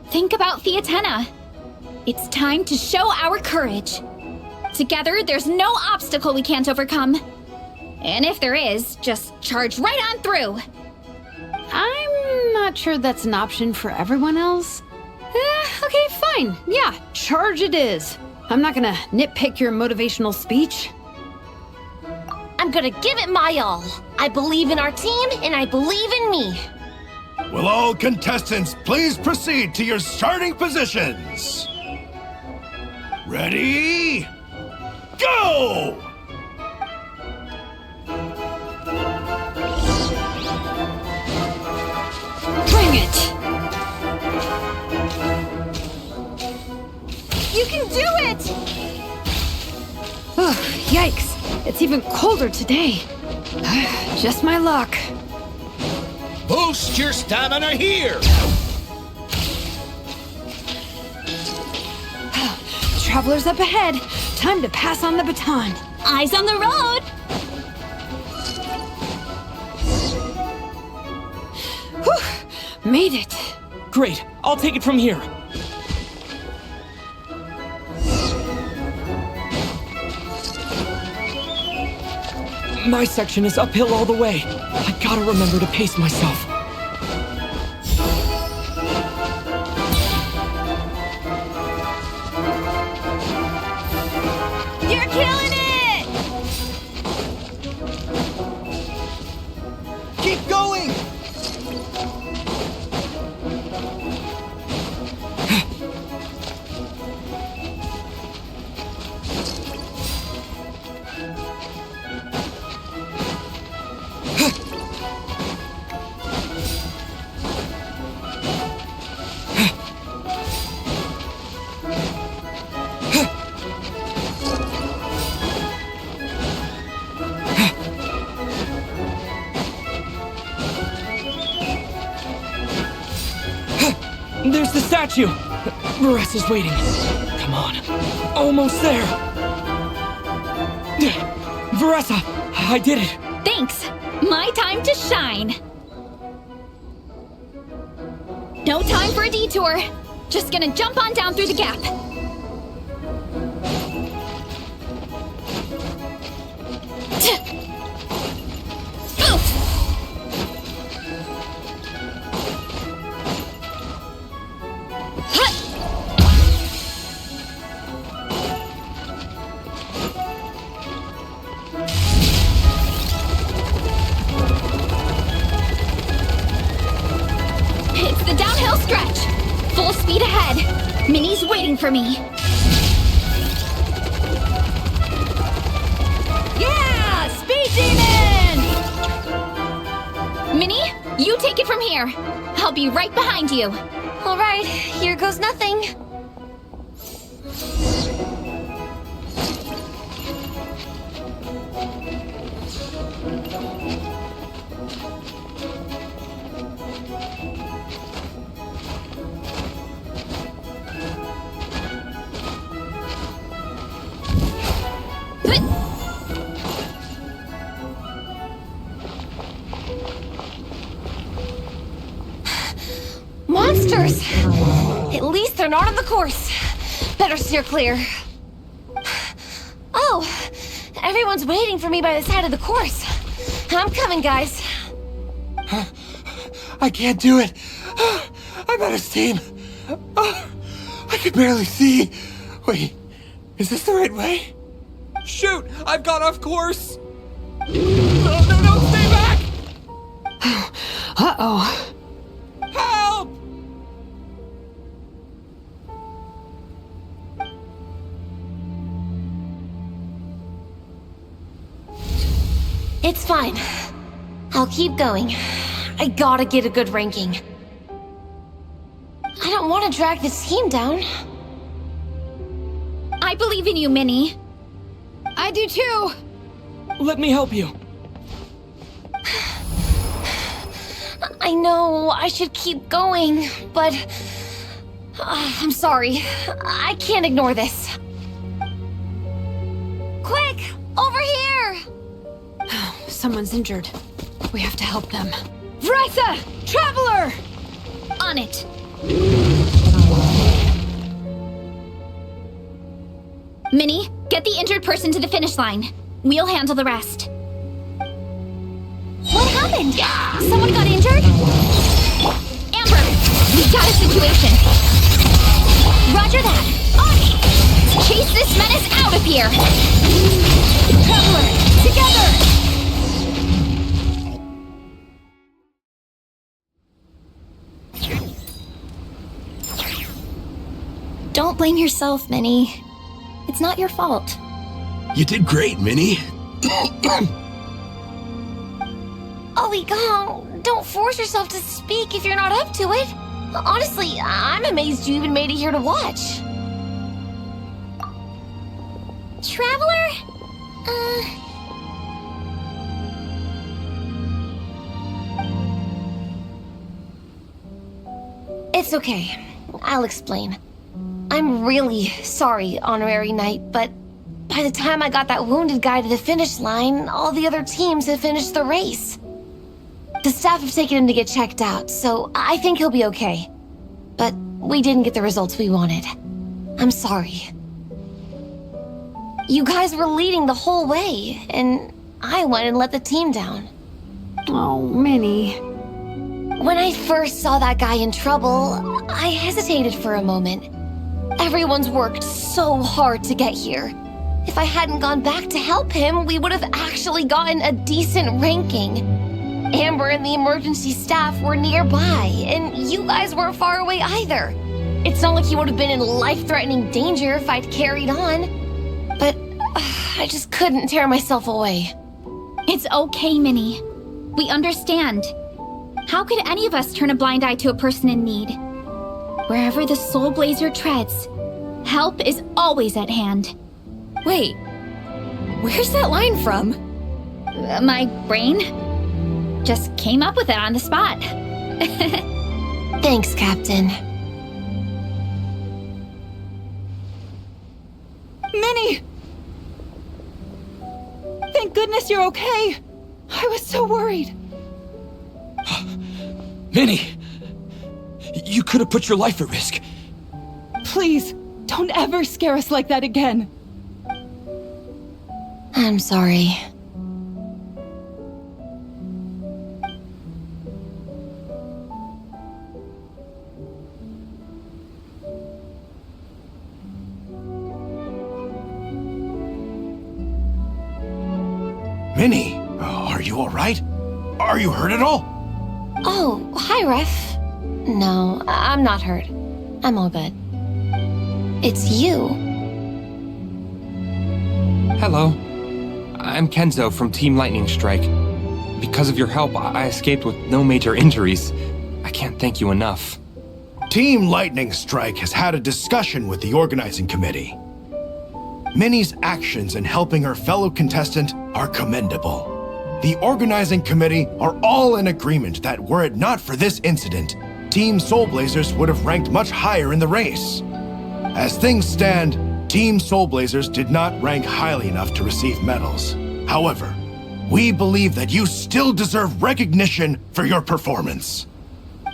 Think about Fiatena. It's time to show our courage. Together, there's no obstacle we can't overcome. And if there is, just charge right on through. I'm not sure that's an option for everyone else. Okay, fine. Yeah, charge it is. I'm not gonna nitpick your motivational speech. I'm gonna give it my all. I believe in our team, and I believe in me. Will all contestants please proceed to your starting positions? Ready? Go! Bring it! You can do it! Oh, yikes. It's even colder today. Just my luck. Boost your stamina here! Travelers up ahead. Time to pass on the baton. Eyes on the road! Whew, made it. Great, I'll take it from here. My section is uphill all the way. I gotta remember to pace myself. You're killing it! Keep going! There's the statue! Varesa's waiting. Come on. Almost there! Varesa! I did it! Thanks! My time to shine! No time for a detour. Just gonna jump on down through the gap. It's the downhill stretch. Full speed ahead. Minnie's waiting for me. Yeah! Speed demon! Minnie, you take it from here. I'll be right behind you. All right, here goes nothing. Monsters! At least they're not on the course. Better steer clear. Oh, everyone's waiting for me by the side of the course. I'm coming, guys. I can't do it. I'm out of steam. I can barely see. Wait, is this the right way? Shoot! I've got off course! No, stay back! Uh-oh. Help! It's fine. I'll keep going. I gotta get a good ranking. I don't want to drag this team down. I believe in you, Minnie. I do too. Let me help you. I know I should keep going, but... I'm sorry. I can't ignore this. Quick! Over here! Someone's injured. We have to help them. Varesa! Traveler! On it. Minnie, get the injured person to the finish line. We'll handle the rest. What happened? Someone got injured? Amber, we've got a situation. Roger that. On it! Let's chase this menace out of here. Traveler, together! Don't blame yourself, Minnie. It's not your fault. You did great, Minnie. Ollie Gong, don't force yourself to speak if you're not up to it. Honestly, I'm amazed you even made it here to watch. Traveler? It's okay. I'll explain. I'm really sorry, Honorary Knight, but by the time I got that wounded guy to the finish line, all the other teams had finished the race. The staff have taken him to get checked out, so I think he'll be okay. But we didn't get the results we wanted. I'm sorry. You guys were leading the whole way, and I went and let the team down. Oh, Minnie. When I first saw that guy in trouble, I hesitated for a moment. Everyone's worked so hard to get here. If I hadn't gone back to help him, we would have actually gotten a decent ranking. Amber and the emergency staff were nearby, and you guys weren't far away either. It's not like he would have been in life-threatening danger if I'd carried on. But I just couldn't tear myself away. It's okay, Minnie. We understand. How could any of us turn a blind eye to a person in need? Wherever the Soulblazer treads, help is always at hand. Wait, where's that line from? My brain just came up with it on the spot. Thanks, Captain. Minnie! Thank goodness you're okay. I was so worried. Minnie! You could have put your life at risk. Please, don't ever scare us like that again. I'm sorry. Minnie, are you all right? Are you hurt at all? Oh, hi, Ref. No, I'm not hurt. I'm all good. It's you. Hello. I'm Kenzo from Team Lightning Strike. Because of your help, I escaped with no major injuries. I can't thank you enough. Team Lightning Strike has had a discussion with the organizing committee. Minnie's actions in helping her fellow contestant are commendable. The organizing committee are all in agreement that were it not for this incident, Team Soulblazers would have ranked much higher in the race. As things stand, Team Soulblazers did not rank highly enough to receive medals. However, we believe that you still deserve recognition for your performance.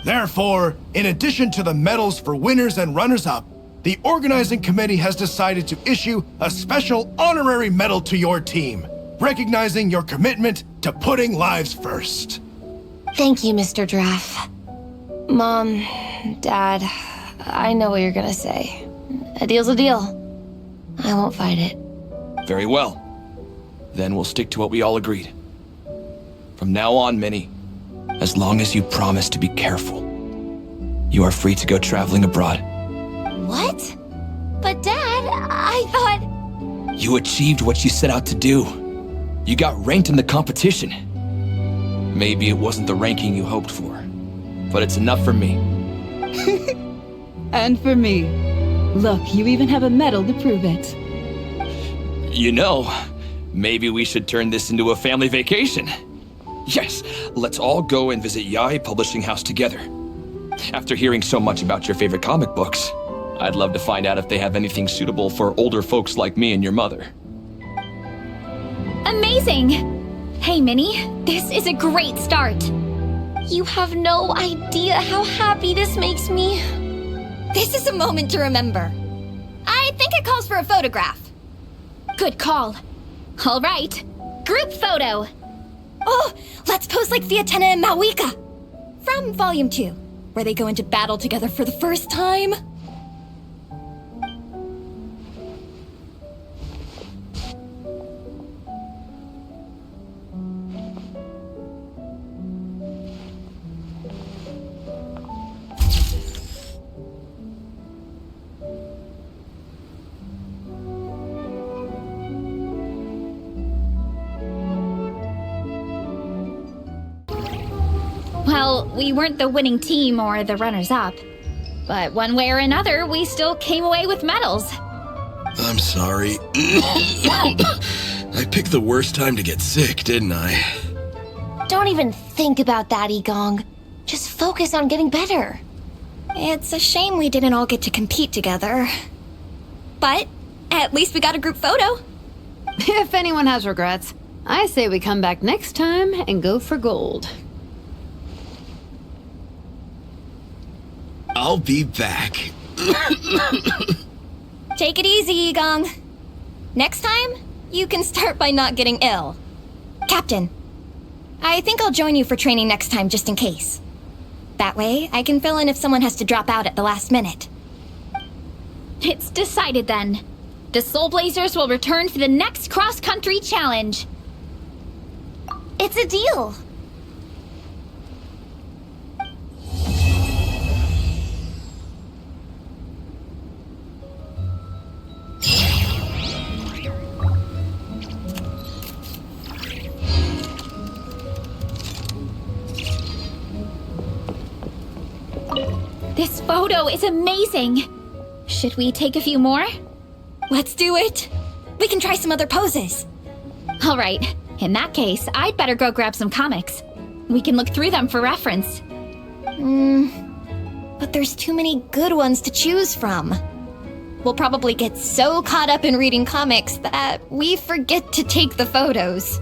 Therefore, in addition to the medals for winners and runners-up, the organizing committee has decided to issue a special honorary medal to your team, recognizing your commitment to putting lives first. Thank you, Mr. Draff. Mom, Dad, I know what you're gonna say. A deal's a deal. I won't fight it. Very well. Then we'll stick to what we all agreed. From now on, Minnie, as long as you promise to be careful, you are free to go traveling abroad. What? But Dad, I thought... You achieved what you set out to do. You got ranked in the competition. Maybe it wasn't the ranking you hoped for, but it's enough for me. And for me. Look, you even have a medal to prove it. You know, maybe we should turn this into a family vacation. Yes, let's all go and visit Yae Publishing House together. After hearing so much about your favorite comic books, I'd love to find out if they have anything suitable for older folks like me and your mother. Amazing! Hey, Minnie, this is a great start. You have no idea how happy this makes me. This is a moment to remember. I think it calls for a photograph. Good call. All right, group photo. Oh, let's pose like Fiatena and Mawika. From Volume 2, where they go into battle together for the first time. Well, we weren't the winning team or the runners-up. But one way or another, we still came away with medals. I'm sorry. I picked the worst time to get sick, didn't I? Don't even think about that, Igong. Just focus on getting better. It's a shame we didn't all get to compete together. But at least we got a group photo. If anyone has regrets, I say we come back next time and go for gold. I'll be back. Take it easy, Yigong. Next time, you can start by not getting ill. Captain, I think I'll join you for training next time just in case. That way, I can fill in if someone has to drop out at the last minute. It's decided then. The Soulblazers will return for the next cross-country challenge. It's a deal. This photo is amazing. Should we take a few more? Let's do it. We can try some other poses. All right. In that case, I'd better go grab some comics. We can look through them for reference. But there's too many good ones to choose from. We'll probably get so caught up in reading comics that we forget to take the photos.